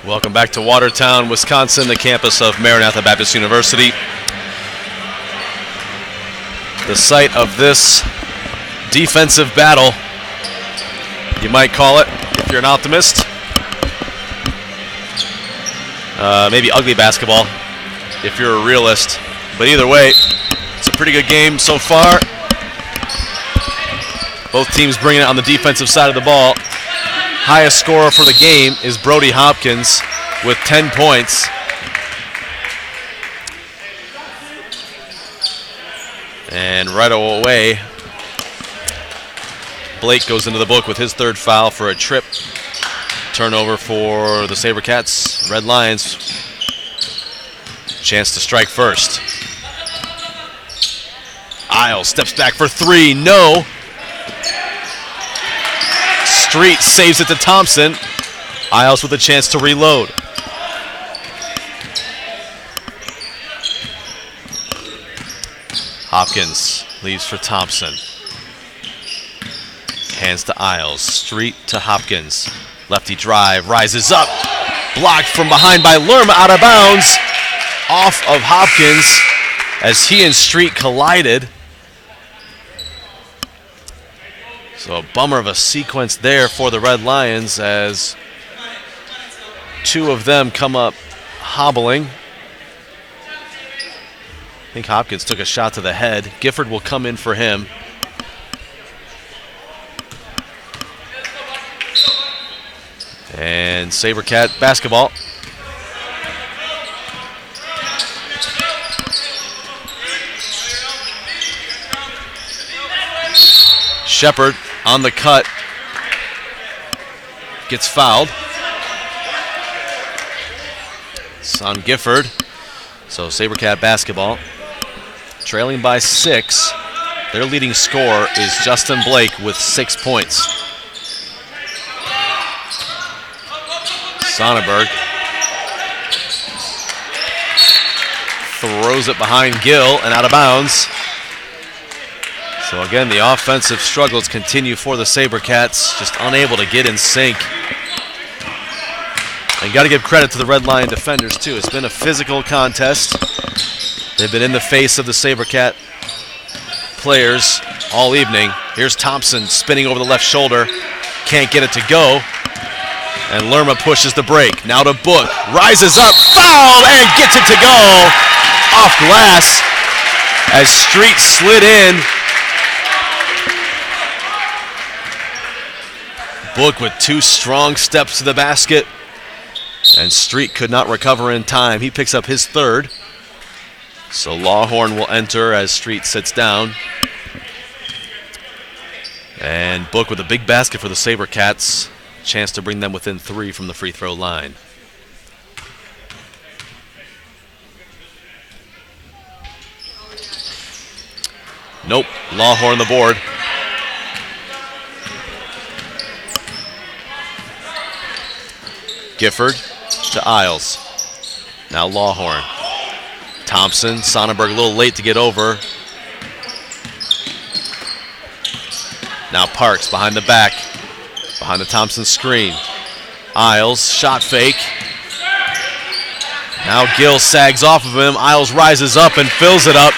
Welcome back to Watertown, Wisconsin, the campus of Maranatha Baptist University. The site of this defensive battle, you might call it, if you're an optimist. Maybe ugly basketball, if you're a realist. But either way, it's a pretty good game so far. Both teams bringing it on the defensive side of the ball. Highest scorer for the game is Brody Hopkins with 10 points. And right away, Blake goes into the book with his third foul for a trip. Turnover for the SaberCats. Red Lions, chance to strike first. Isles steps back for three, no. Street saves it to Thompson. Isles with a chance to reload. Hopkins leaves for Thompson. Hands to Isles. Street to Hopkins. Lefty drive, rises up. Blocked from behind by Lerma, out of bounds. Off of Hopkins as he and Street collided. So a bummer of a sequence there for the Red Lions as two of them come up hobbling. I think Hopkins took a shot to the head. Gifford will come in for him. And SaberCat basketball. Shepard on the cut. Gets fouled. It's on Gifford. So SaberCat basketball. Trailing by 6. Their leading scorer is Justin Blake with 6 points. Sonnenberg throws it behind Gill and out of bounds. So again, the offensive struggles continue for the SaberCats, just unable to get in sync. And got to give credit to the Red Lion defenders too. It's been a physical contest. They've been in the face of the SaberCat players all evening. Here's Thompson spinning over the left shoulder. Can't get it to go. And Lerma pushes the break. Now to Book. Rises up, fouled, and gets it to go. Off glass as Street slid in. Book with 2 strong steps to the basket. And Street could not recover in time. He picks up his third. So Lawhorn will enter as Street sits down. And Book with a big basket for the SaberCats. Chance to bring them within 3 from the free throw line. Nope, Lawhorn the board. Gifford to Isles. Now Lawhorn. Thompson, Sonnenberg a little late to get over. Now Parks behind the back. Behind the Thompson screen. Isles, shot fake. Now Gill sags off of him. Isles rises up and fills it up.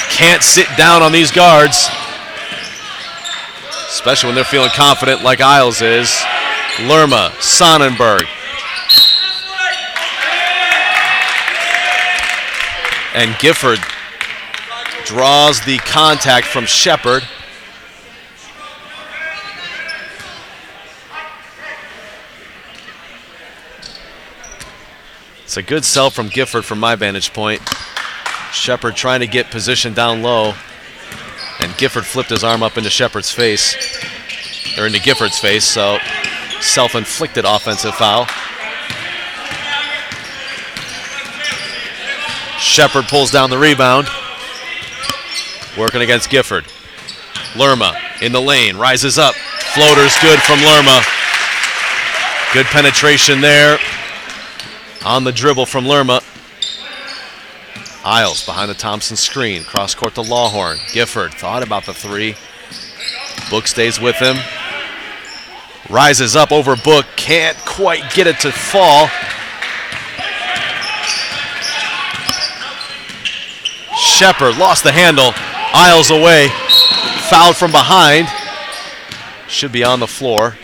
Can't sit down on these guards. Especially when they're feeling confident like Isles is. Lerma, Sonnenberg. And Gifford draws the contact from Shepard. It's a good sell from Gifford from my vantage point. Shepard trying to get position down low. And Gifford flipped his arm up into Shepard's face. Or into Gifford's face, so self-inflicted offensive foul. Shepard pulls down the rebound. Working against Gifford. Lerma in the lane, rises up. Floater's good from Lerma. Good penetration there on the dribble from Lerma. Isles behind the Thompson screen. Cross court to Lawhorn. Gifford thought about the three. Book stays with him. Rises up over Book. Can't quite get it to fall. Shepard lost the handle. Isles away. Fouled from behind. Should be on the floor.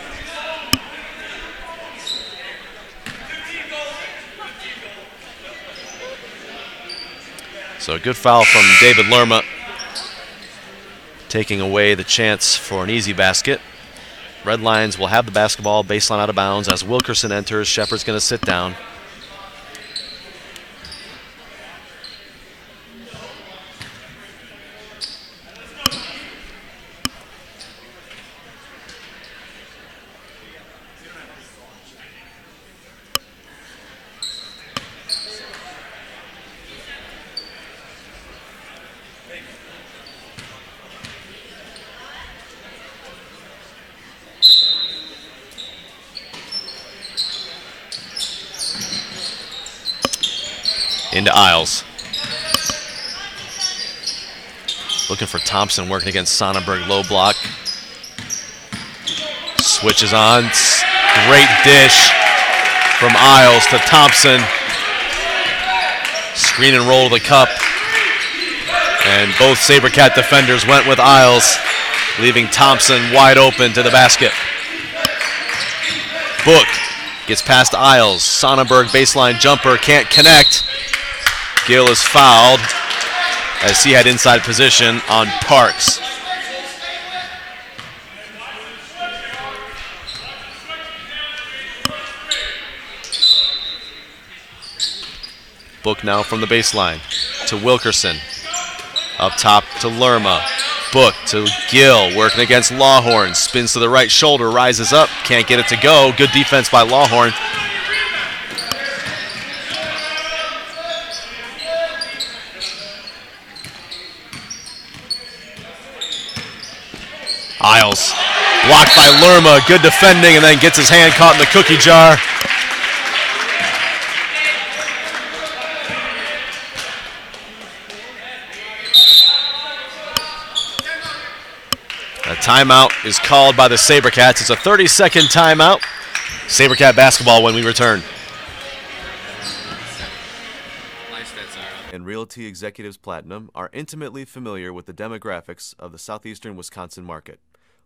So a good foul from David Lerma, taking away the chance for an easy basket. Red Lions will have the basketball, baseline out of bounds. As Wilkerson enters, Shepard's going to sit down. Into Isles. Looking for Thompson, working against Sonnenberg, low block. Switches on. Great dish from Isles to Thompson. Screen and roll to the cup. And both SaberCat defenders went with Isles, leaving Thompson wide open to the basket. Book gets past Isles. Sonnenberg baseline jumper, can't connect. Gill is fouled as he had inside position on Parks. Book now from the baseline to Wilkerson. Up top to Lerma. Book to Gill, working against Lawhorn. Spins to the right shoulder, rises up, can't get it to go. Good defense by Lawhorn. Isles blocked by Lerma, good defending, and then gets his hand caught in the cookie jar. A timeout is called by the SaberCats. It's a 30-second timeout. SaberCat basketball when we return. And Realty Executives Platinum are intimately familiar with the demographics of the southeastern Wisconsin market.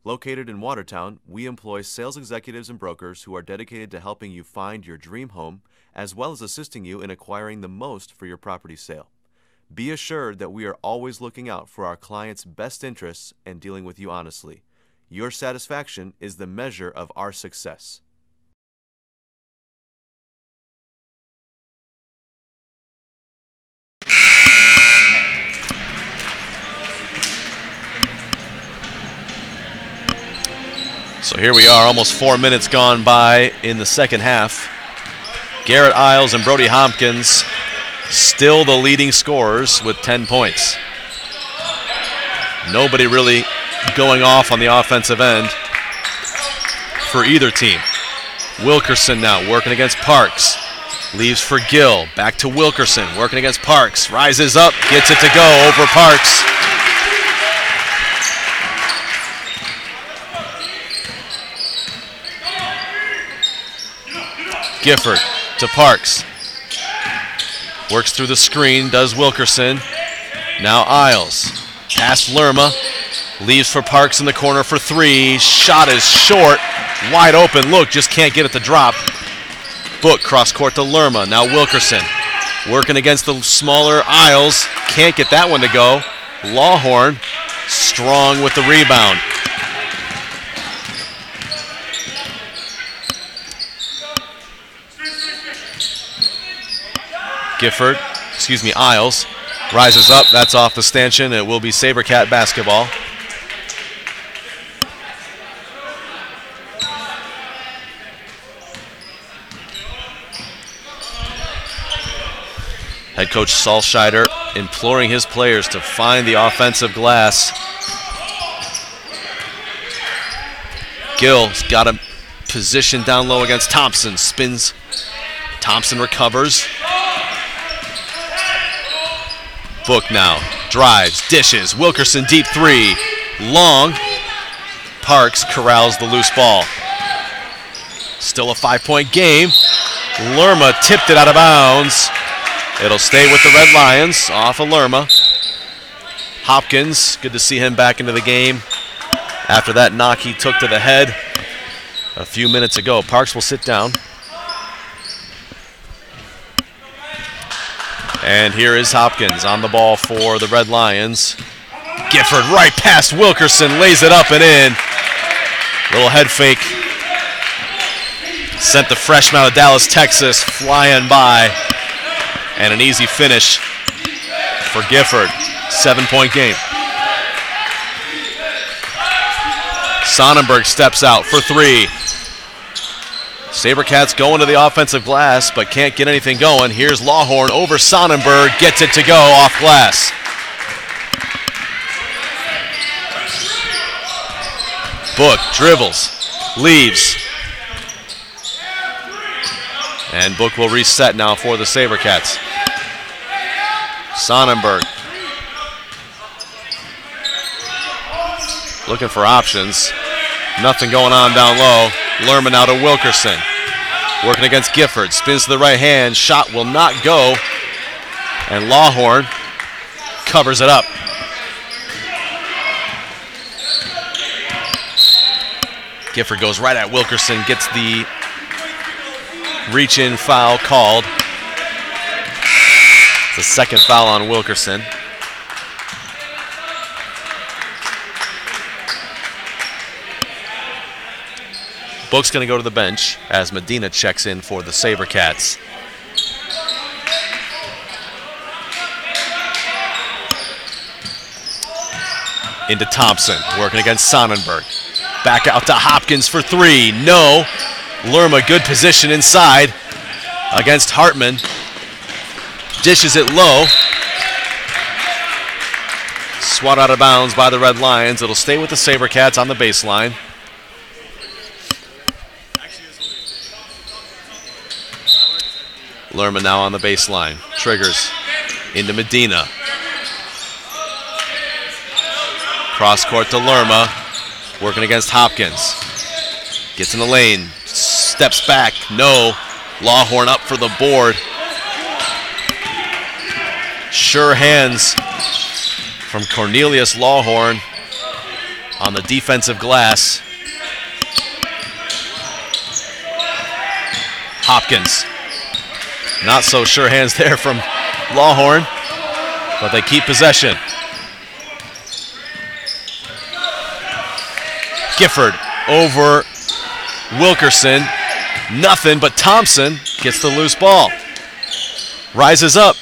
Located in Watertown, we employ sales executives and brokers who are dedicated to helping you find your dream home, as well as assisting you in acquiring the most for your property sale. Be assured that we are always looking out for our clients' best interests and dealing with you honestly. Your satisfaction is the measure of our success. So here we are, almost 4 minutes gone by in the second half. Garrett Isles and Brody Hopkins still the leading scorers with 10 points. Nobody really going off on the offensive end for either team. Wilkerson now working against Parks. Leaves for Gill. Back to Wilkerson working against Parks. Rises up, gets it to go over Parks. Gifford to Parks. Works through the screen, does Wilkerson. Now Isles. Past Lerma. Leaves for Parks in the corner for three. Shot is short. Wide open look, just can't get it to drop. Book cross court to Lerma. Now Wilkerson. Working against the smaller Isles. Can't get that one to go. Lawhorn strong with the rebound. Isles rises up. That's off the stanchion. It will be SaberCat basketball. Head coach Salscheider imploring his players to find the offensive glass. Gill's got a position down low against Thompson. Spins. Thompson recovers. Book now. Drives. Dishes. Wilkerson deep three. Long. Parks corrals the loose ball. Still a 5-point game. Lerma tipped it out of bounds. It'll stay with the Red Lions off of Lerma. Hopkins, good to see him back into the game after that knock he took to the head a few minutes ago. Parks will sit down. And here is Hopkins on the ball for the Red Lions. Gifford right past Wilkerson, lays it up and in. Little head fake. Sent the freshman out of Dallas, Texas, flying by. And an easy finish for Gifford. 7-point game. Sonnenberg steps out for three. SaberCats going to the offensive glass, but can't get anything going. Here's Lawhorn over Sonnenberg, gets it to go off glass. Book dribbles, leaves. And Book will reset now for the SaberCats. Sonnenberg looking for options. Nothing going on down low. Lerman out to Wilkerson. Working against Gifford. Spins to the right hand. Shot will not go. And Lawhorn covers it up. Gifford goes right at Wilkerson. Gets the reach-in foul called. It's the second foul on Wilkerson. Book's going to go to the bench as Medina checks in for the SaberCats. Into Thompson, working against Sonnenberg. Back out to Hopkins for three. No. Lerma, good position inside against Hartman. Dishes it low. Swat out of bounds by the Red Lions. It'll stay with the SaberCats on the baseline. Lerma now on the baseline. Triggers into Medina. Cross court to Lerma. Working against Hopkins. Gets in the lane. Steps back. No. Lawhorn up for the board. Sure hands from Cornelius Lawhorn on the defensive glass. Hopkins. Not so sure hands there from Lawhorn, but they keep possession. Gifford over Wilkerson. Nothing, but Thompson gets the loose ball. Rises up,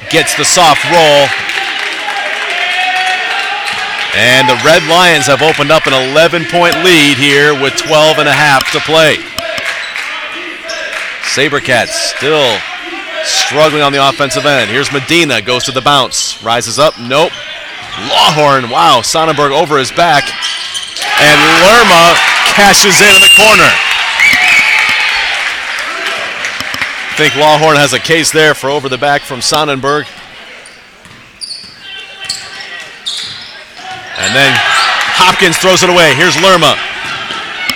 gets the soft roll. And the Red Lions have opened up an 11-point lead here with 12 and a half to play. SaberCats still struggling on the offensive end. Here's Medina, goes to the bounce. Rises up, nope. Lawhorn, wow, Sonnenberg over his back. And Lerma cashes in the corner. I think Lawhorn has a case there for over the back from Sonnenberg. And then Hopkins throws it away. Here's Lerma.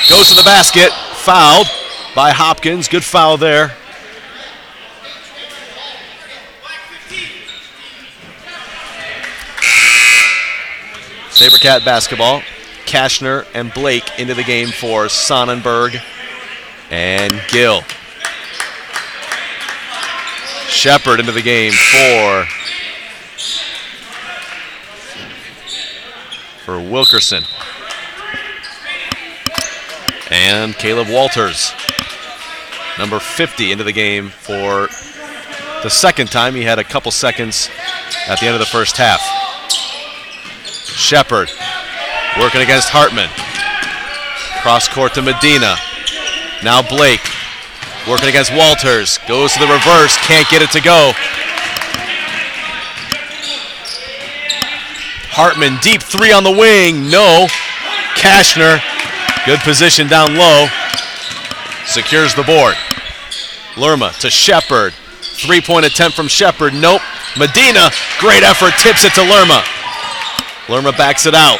Goes to the basket, fouled by Hopkins. Good foul there. SaberCat basketball. Kashner and Blake into the game for Sonnenberg and Gill. Shepard into the game for Wilkerson. And Caleb Walters, number 50, into the game for the second time. He had a couple seconds at the end of the first half. Shepard working against Hartman. Cross court to Medina. Now Blake working against Walters. Goes to the reverse, can't get it to go. Hartman, deep three on the wing, no. Kashner Good position down low. Secures the board. Lerma to Shepard. 3-point attempt from Shepard. Nope. Medina, great effort, tips it to Lerma. Lerma backs it out.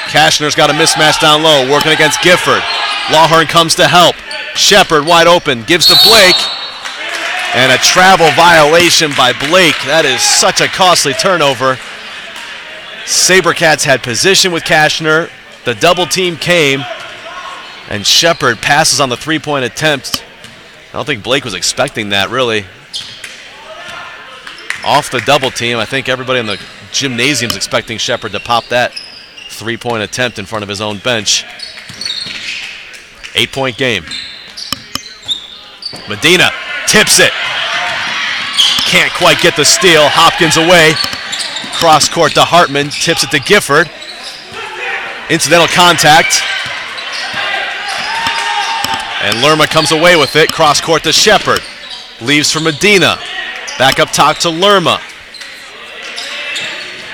Kashner's got a mismatch down low, working against Gifford. Lawhorn comes to help. Shepard wide open, gives to Blake. And a travel violation by Blake. That is such a costly turnover. SaberCats had position with Kashner. The double team came. And Shepard passes on the 3-point attempt. I don't think Blake was expecting that, really. Off the double team, I think everybody in the gymnasium is expecting Shepard to pop that 3-point attempt in front of his own bench. 8-point game. Medina tips it. Can't quite get the steal. Hopkins away. Cross court to Hartman. Tips it to Gifford. Incidental contact. And Lerma comes away with it. Cross court to Shepard. Leaves for Medina. Back up top to Lerma.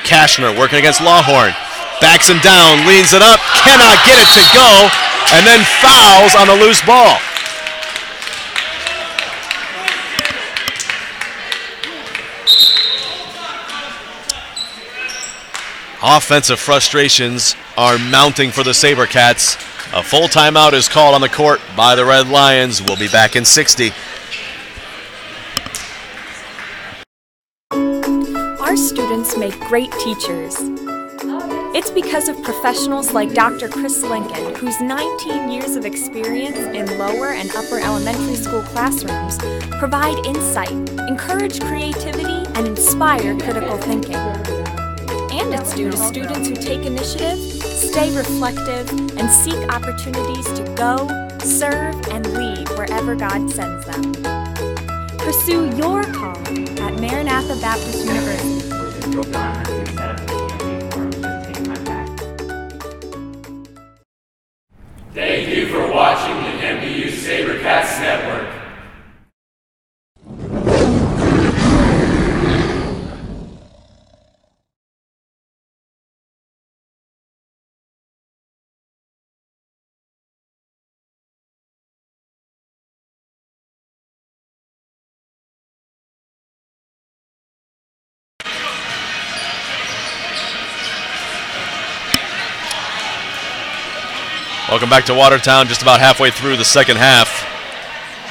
Kashner working against Lawhorn. Backs him down, leans it up, cannot get it to go, and then fouls on a loose ball. Offensive frustrations are mounting for the SaberCats. A full timeout is called on the court by the Red Lions. We'll be back in 60. Our students make great teachers. It's because of professionals like Dr. Chris Lincoln, whose 19 years of experience in lower and upper elementary school classrooms provide insight, encourage creativity, and inspire critical thinking. And it's due to students who take initiative, stay reflective, and seek opportunities to go, serve, and lead wherever God sends them. Pursue your calling at Maranatha Baptist University. Thank you for watching the MBU SaberCats Network. Welcome back to Watertown, just about halfway through the second half.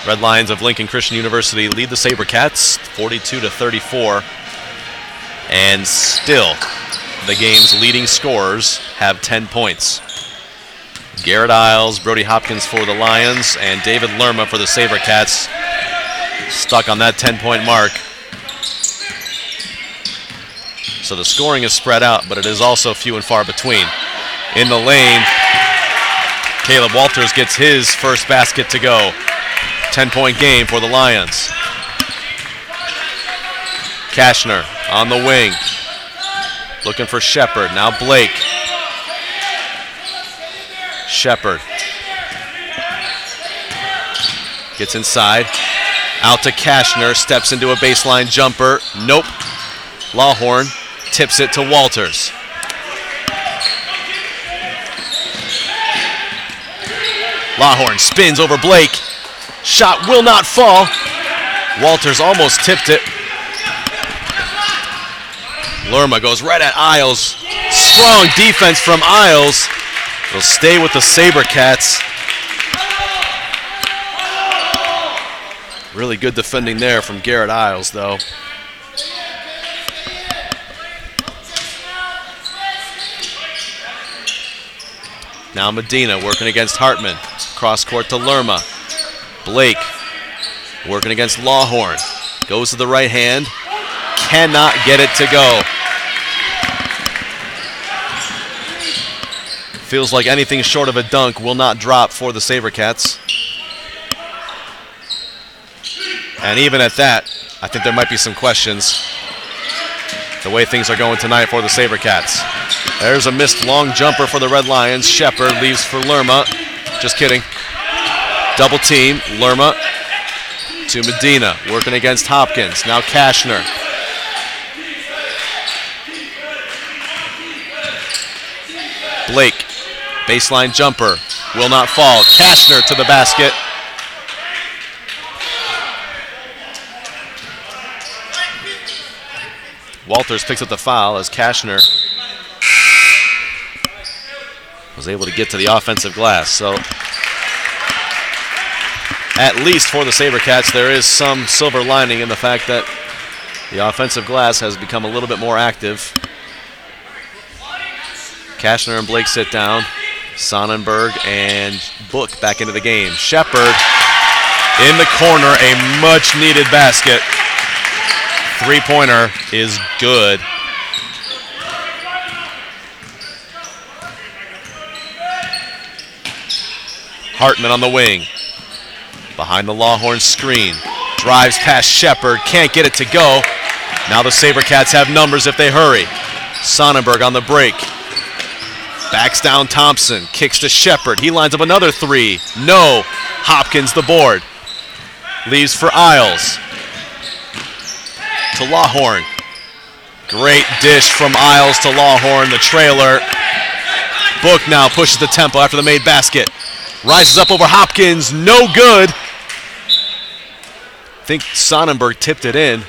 Red Lions of Lincoln Christian University lead the SaberCats 42-34. And still, the game's leading scorers have 10 points. Garrett Isles, Brody Hopkins for the Lions, and David Lerma for the SaberCats. Stuck on that 10-point mark. So the scoring is spread out, but it is also few and far between. In the lane, Caleb Walters gets his first basket to go. 10-point game for the Lions. Kashner on the wing. Looking for Shepard. Now Blake. Shepard. Gets inside. Out to Kashner. Steps into a baseline jumper. Nope. Lawhorn tips it to Walters. Lawhorn spins over Blake. Shot will not fall. Walters almost tipped it. Lerma goes right at Isles. Strong defense from Isles. Will stay with the SaberCats. Really good defending there from Garrett Isles, though. Now Medina working against Hartman. Cross court to Lerma. Blake working against Lawhorn. Goes to the right hand. Cannot get it to go. Feels like anything short of a dunk will not drop for the SaberCats. And even at that, I think there might be some questions the way things are going tonight for the SaberCats. There's a missed long jumper for the Red Lions. Shepard leaves for Lerma. Just kidding. Double team. Lerma to Medina. Working against Hopkins. Now Kashner. Blake Baseline jumper will not fall. Kashner to the basket. Walters picks up the foul as Kashner was able to get to the offensive glass. So at least for the SaberCats, there is some silver lining in the fact that the offensive glass has become a little bit more active. Kashner and Blake sit down. Sonnenberg and Book back into the game. Shepard in the corner, a much-needed basket. Three-pointer is good. Hartman on the wing. Behind the Lawhorn screen. Drives past Shepard. Can't get it to go. Now the SaberCats have numbers if they hurry. Sonnenberg on the break. Backs down Thompson. Kicks to Shepard. He lines up another three. No. Hopkins the board. Leaves for Isles. To Lawhorn. Great dish from Isles to Lawhorn, the trailer. Book now pushes the tempo after the made basket. Rises up over Hopkins, no good. I think Sonnenberg tipped it in.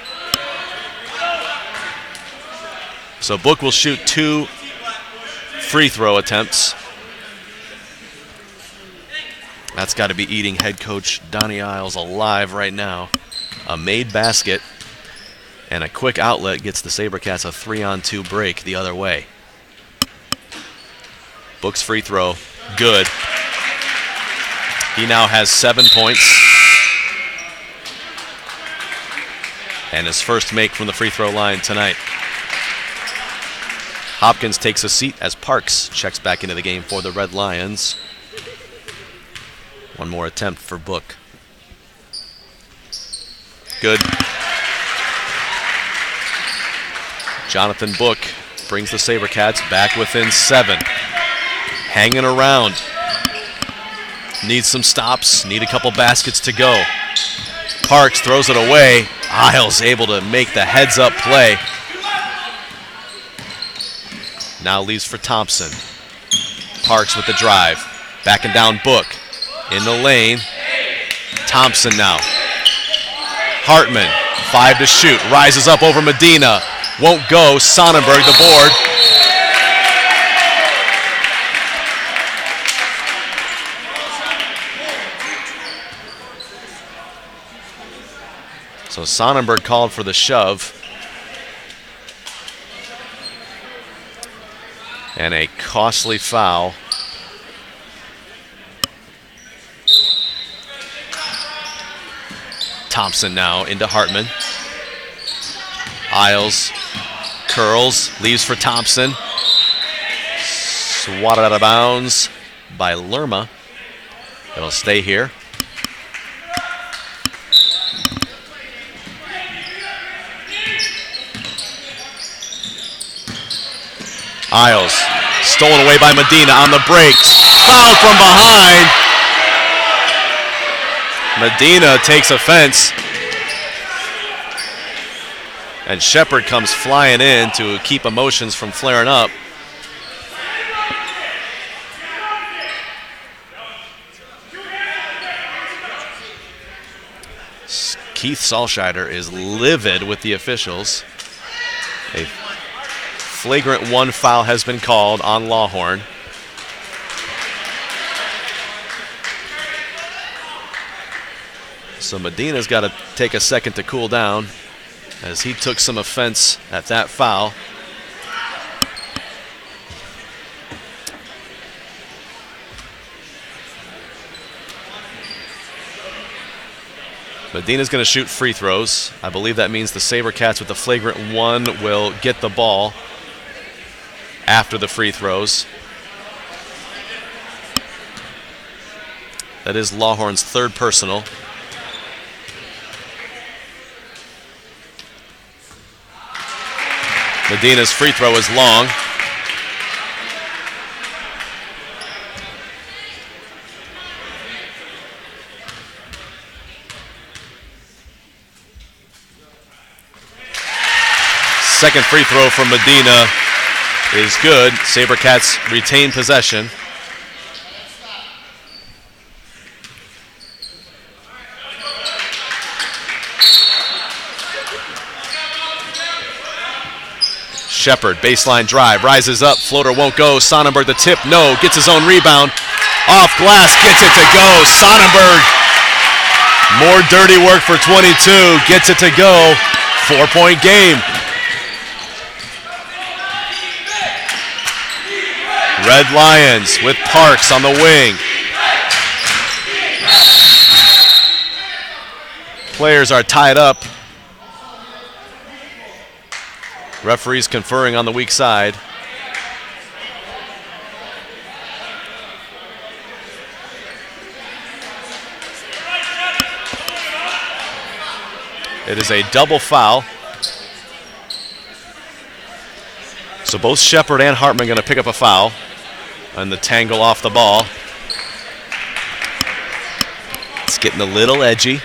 So Book will shoot 2 free throw attempts. That's got to be eating head coach Donnie Isles alive right now. A made basket and a quick outlet gets the SaberCats a 3-on-2 break the other way. Book's free throw, good. He now has 7 points. And his first make from the free throw line tonight. Hopkins takes a seat as Parks checks back into the game for the Red Lions. One more attempt for Book. Good. Jonathan Book brings the SaberCats back within 7. Hanging around. Needs some stops, need a couple baskets to go. Parks throws it away. Isles able to make the heads-up play. Now leaves for Thompson. Parks with the drive. Backing down Book. In the lane. Thompson now. Hartman, 5 to shoot. Rises up over Medina. Won't go. Sonnenberg the board. So Sonnenberg called for the shove. And a costly foul. Thompson now into Hartman. Isles curls, leaves for Thompson. Swatted out of bounds by Lerma. It'll stay here. Isles, stolen away by Medina on the breaks. Foul from behind. Medina takes offense. And Shepard comes flying in to keep emotions from flaring up. Keith Salscheider is livid with the officials. A flagrant 1 foul has been called on Lawhorn. So Medina's got to take a second to cool down as he took some offense at that foul. Medina's going to shoot free throws. I believe that means the SaberCats with the flagrant 1 will get the ball after the free throws. That is Lawhorn's 3rd personal. Medina's free throw is long. Second free throw from Medina is good. SaberCats retain possession. Shepard, baseline drive, rises up, floater won't go. Sonnenberg the tip, no, gets his own rebound. Off glass, gets it to go. Sonnenberg, more dirty work for 22, gets it to go. 4-point game. Red Lions with Parks on the wing. Players are tied up. Referees conferring on the weak side. It is a double foul. So both Shepard and Hartman going to pick up a foul on the tangle off the ball. It's getting a little edgy.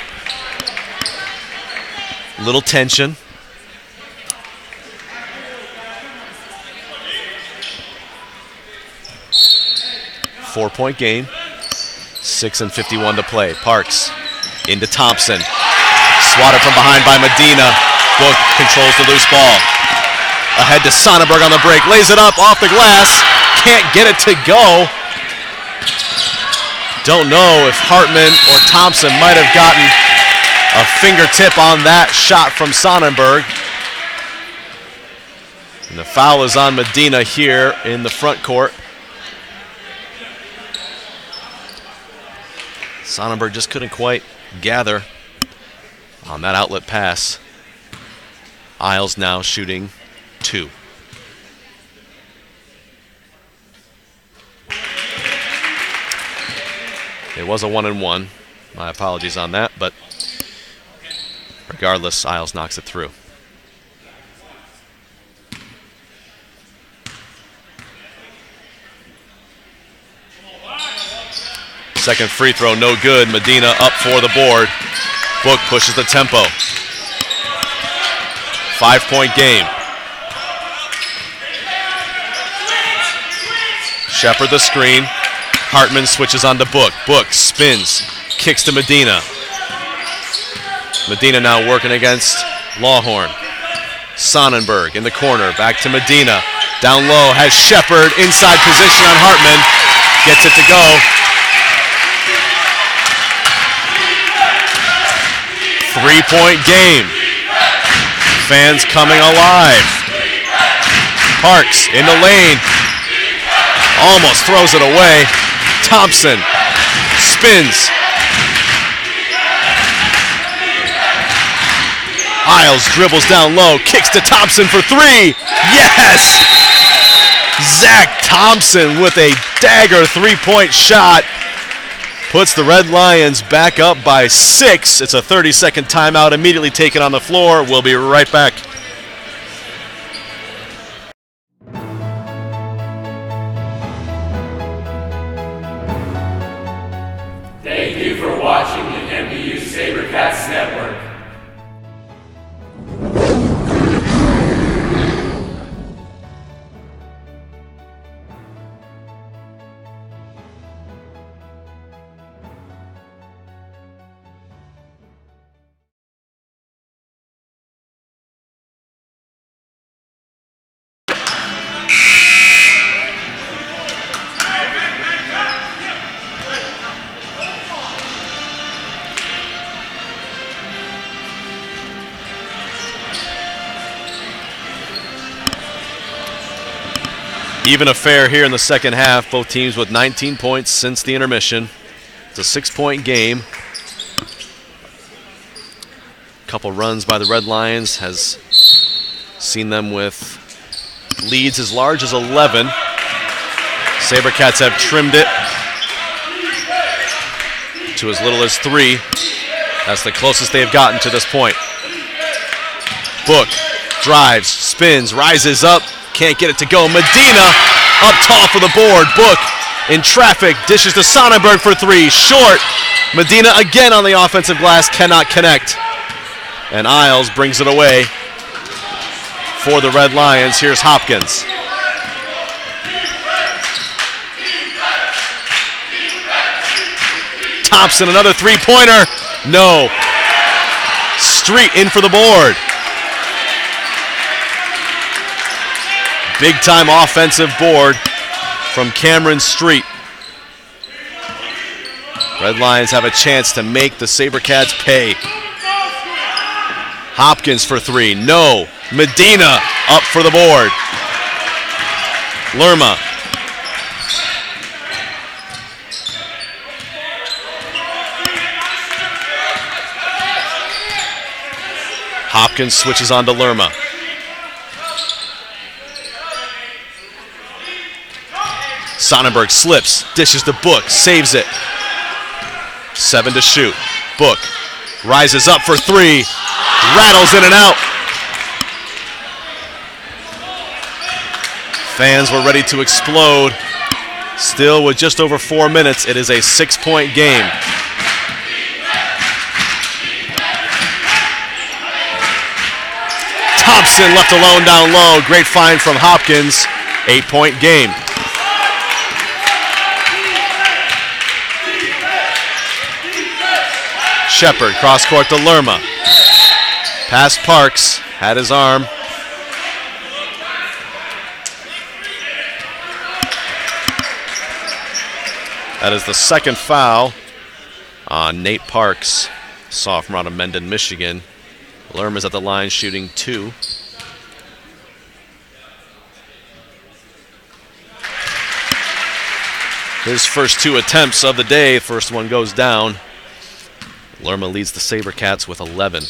Little tension. Four-point game. 6:51 to play. Parks into Thompson. Swatted from behind by Medina. Book controls the loose ball. Ahead to Sonnenberg on the break. Lays it up off the glass. Can't get it to go. Don't know if Hartman or Thompson might have gotten a fingertip on that shot from Sonnenberg. And the foul is on Medina here in the front court. Sonnenberg just couldn't quite gather on that outlet pass. Isles now shooting 2. It was a 1-and-1. My apologies on that, but regardless, Isles knocks it through. Second free throw, no good. Medina up for the board. Book pushes the tempo. 5-point game. Shepard the screen. Hartman switches on to Book. Book spins, kicks to Medina. Medina now working against Lawhorn. Sonnenberg in the corner, back to Medina. Down low, has Shepard inside position on Hartman. Gets it to go. Three-point game. Fans coming alive. Parks in the lane. Almost throws it away. Thompson spins. Isles dribbles down low, kicks to Thompson for 3. Yes! Zach Thompson with a dagger three-point shot. Puts the Red Lions back up by 6. It's a 30-second timeout immediately taken on the floor. We'll be right back. Thank you for watching the MBU SaberCats Network. Even affair here in the second half. Both teams with 19 points since the intermission. It's a 6-point game. Couple runs by the Red Lions has seen them with leads as large as 11. SaberCats have trimmed it to as little as 3. That's the closest they've gotten to this point. Book drives, spins, rises up. Can't get it to go. Medina up tall for the board. Book in traffic. Dishes to Sonnenberg for 3. Short. Medina again on the offensive glass. Cannot connect. And Isles brings it away for the Red Lions. Here's Hopkins. Thompson, another three-pointer. No. Street in for the board. Big-time offensive board from Cameron Street. Red Lions have a chance to make the SaberCats pay. Hopkins for three. No. Medina up for the board. Lerma. Hopkins switches on to Lerma. Sonnenberg slips, dishes to Book, saves it. 7 to shoot. Book rises up for three, rattles in and out. Fans were ready to explode. Still with just over 4 minutes, it is a 6-point game. Thompson left alone down low. Great find from Hopkins. 8-point game. Shepard, cross court to Lerma. Past Parks, had his arm. That is the second foul on Nate Parks, sophomore out of Mendon, Michigan. Lerma's at the line shooting 2. His first 2 attempts of the day, first one goes down. Lerma leads the SaberCats with 11.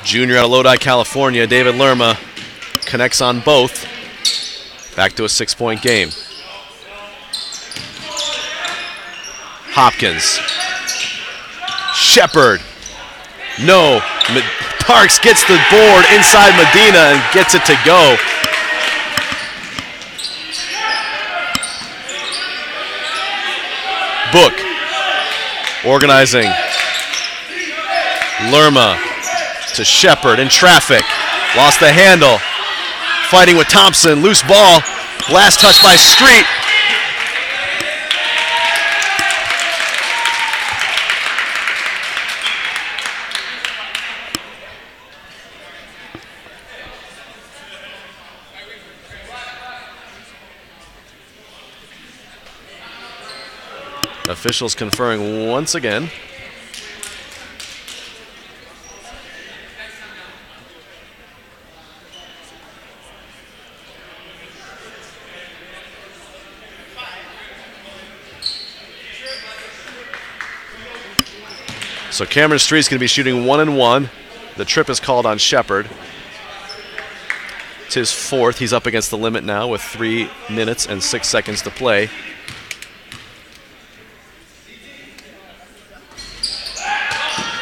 Junior out of Lodi, California, David Lerma connects on both. Back to a 6-point game. Hopkins. Shepard. No. Parks gets the board inside Medina and gets it to go. Book. Organizing. Lerma to Shepard in traffic. Lost the handle. Fighting with Thompson. Loose ball. Last touch by Street. Officials conferring once again. So Cameron Street's going to be shooting 1 and 1. The trip is called on Shepard. It's his 4th. He's up against the limit now with 3 minutes and 6 seconds to play.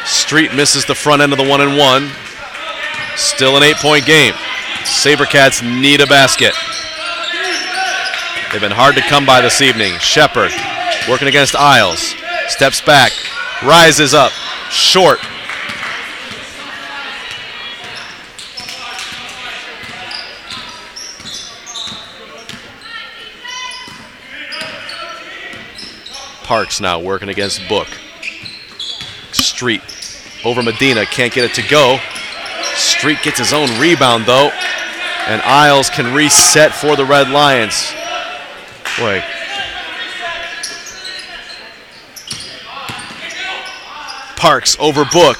Street misses the front end of the 1 and 1. Still an 8-point game. SaberCats need a basket. They've been hard to come by this evening. Shepard working against Isles. Steps back. Rises up. Short. Parks now working against Book. Street over Medina, can't get it to go. Street gets his own rebound though, and Isles can reset for the Red Lions. Boy. Parks over Book,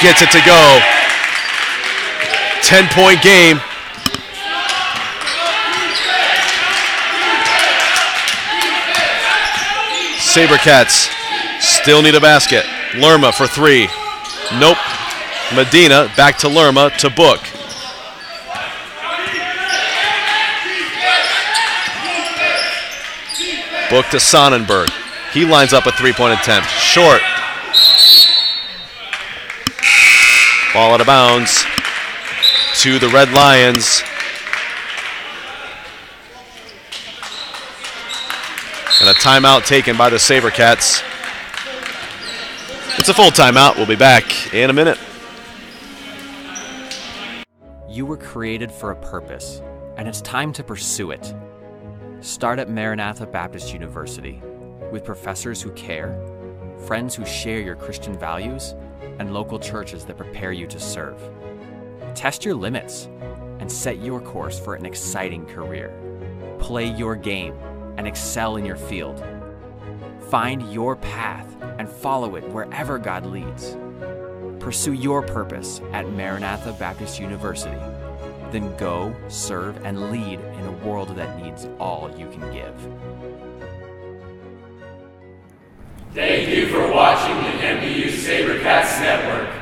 gets it to go. 10-point game. SaberCats still need a basket. Lerma for 3. Nope. Medina back to Lerma to Book. Book to Sonnenberg. He lines up a 3-point attempt. Short. Ball out of bounds to the Red Lions. And a timeout taken by the SaberCats. It's a full timeout. We'll be back in a minute. You were created for a purpose, and it's time to pursue it. Start at Maranatha Baptist University. with professors who care, friends who share your Christian values, and local churches that prepare you to serve. Test your limits and set your course for an exciting career. Play your game and excel in your field. Find your path and follow it wherever God leads. Pursue your purpose at Maranatha Baptist University. Then go, serve, and lead in a world that needs all you can give. Thank you for watching the MBU SaberCats Network.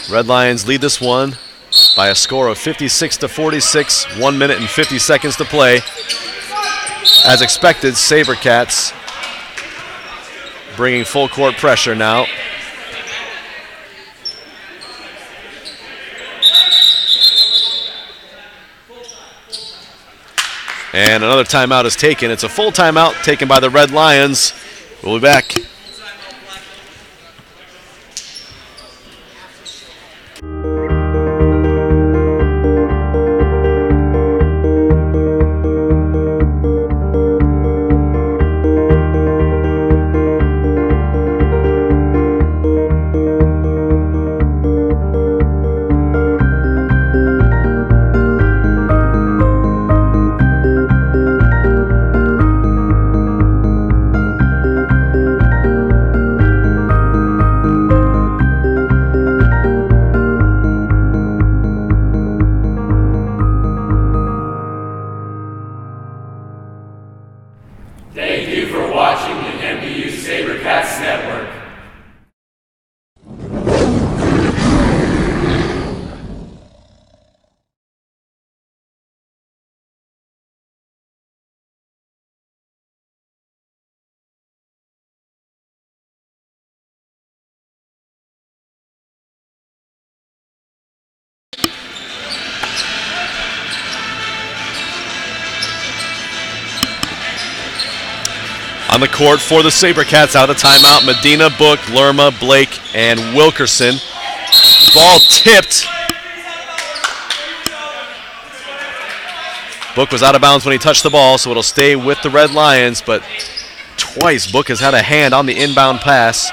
Red Lions lead this one by a score of 56-46, 1 minute and 50 seconds to play. As expected, SaberCats bringing full court pressure now. And another timeout is taken. It's a full timeout taken by the Red Lions. We'll be back. Thank you for watching the MBU SaberCats Network. On the court for the SaberCats out of the timeout, Medina, Book, Lerma, Blake, and Wilkerson. Ball tipped. Book was out of bounds when he touched the ball, so it'll stay with the Red Lions, but twice Book has had a hand on the inbound pass.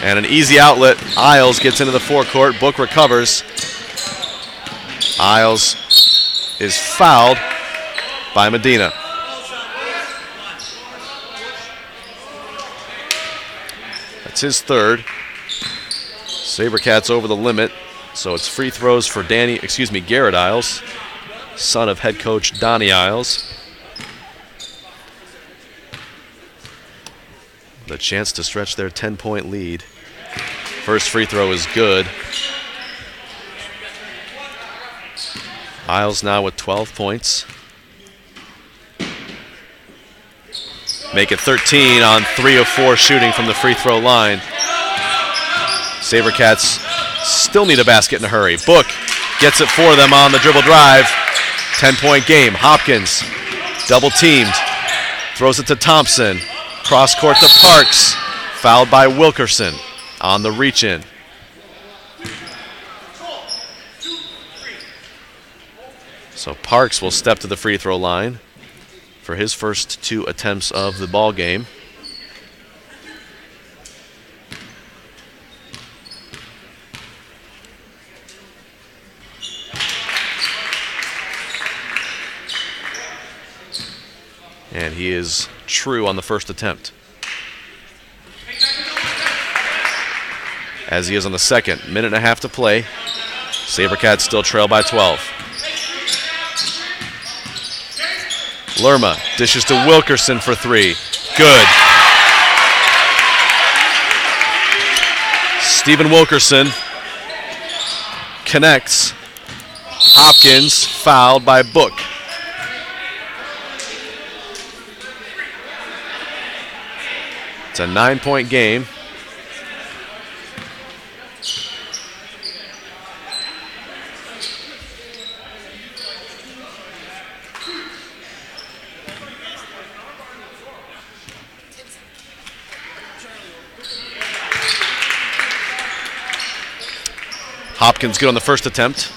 And an easy outlet. Isles gets into the forecourt. Book recovers. Isles is fouled by Medina. That's his third. SaberCats over the limit, so it's free throws for Garrett Isles, son of head coach Donnie Isles. The chance to stretch their 10-point lead. First free throw is good. Isles now with 12 points. Make it 13 on 3 of 4 shooting from the free throw line. SaberCats still need a basket in a hurry. Book gets it for them on the dribble drive. 10-point game. Hopkins double teamed. Throws it to Thompson. Cross court to Parks. Fouled by Wilkerson on the reach in. So Parks will step to the free throw line for his first 2 attempts of the ball game. And he is true on the first attempt, as he is on the second. Minute and a half to play. SaberCats still trail by 12. Lerma dishes to Wilkerson for 3. Good. Stephen Wilkerson connects. Hopkins fouled by Book. It's a 9-point game. Hopkins good on the first attempt.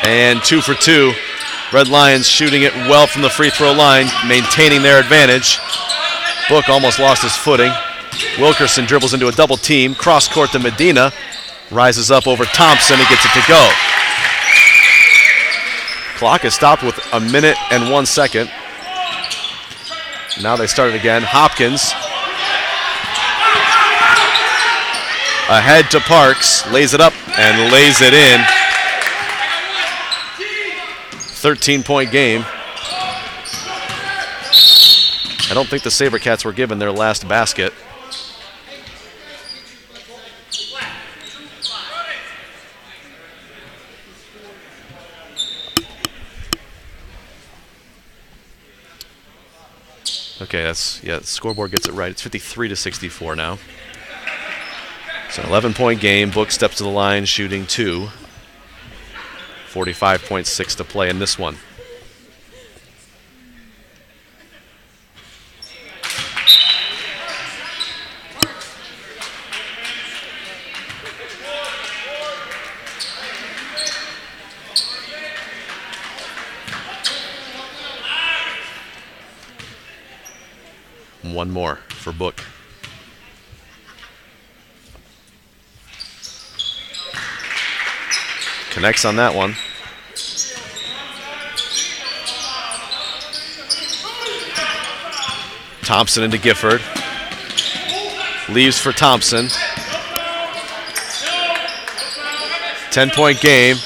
And 2 for 2. Red Lions shooting it well from the free throw line, maintaining their advantage. Book almost lost his footing. Wilkerson dribbles into a double team. Cross court to Medina. Rises up over Thompson and gets it to go. Clock is stopped with 1 minute and 1 second. Now they start it again. Hopkins ahead to Parks. Lays it up and lays it in. 13-point game. I don't think the SaberCats were given their last basket. Okay, the scoreboard gets it right. It's 53-64 now. It's an 11-point game. Book steps to the line, shooting 2. 45.6 to play in this one. One more for Book. Connects on that one. Thompson into Gifford. Leaves for Thompson. 10-point game.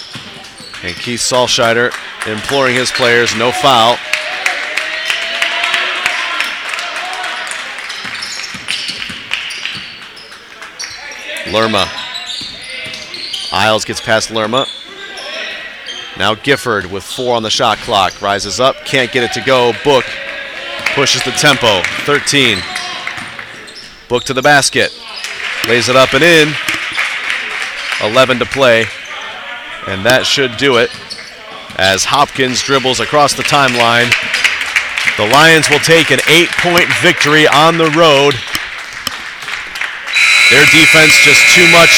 And Keith Salscheider imploring his players, no foul. Lerma. Isles gets past Lerma. Now Gifford with 4 on the shot clock. Rises up, can't get it to go. Book pushes the tempo. 13. Book to the basket. Lays it up and in. 11 to play. And that should do it as Hopkins dribbles across the timeline. The Lions will take an 8-point victory on the road. Their defense just too much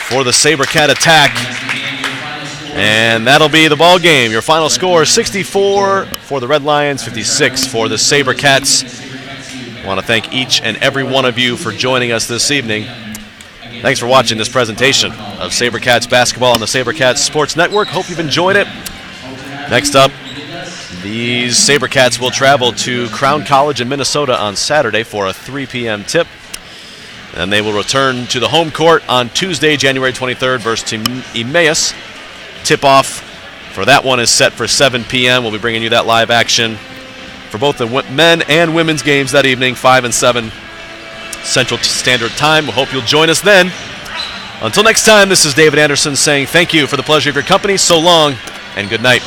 for the SaberCat attack. And that'll be the ball game. Your final score, 64 for the Red Lions, 56 for the SaberCats. I want to thank each and every one of you for joining us this evening. Thanks for watching this presentation of SaberCats basketball on the SaberCats Sports Network. Hope you've enjoyed it. Next up, these SaberCats will travel to Crown College in Minnesota on Saturday for a 3 p.m. tip. And they will return to the home court on Tuesday, January 23rd versus Team Emmaus. Tip-off for that one is set for 7 p.m. We'll be bringing you that live action for both the men and women's games that evening, 5 and 7 Central Standard Time. We hope you'll join us then. Until next time, this is David Anderson saying thank you for the pleasure of your company. So long and good night.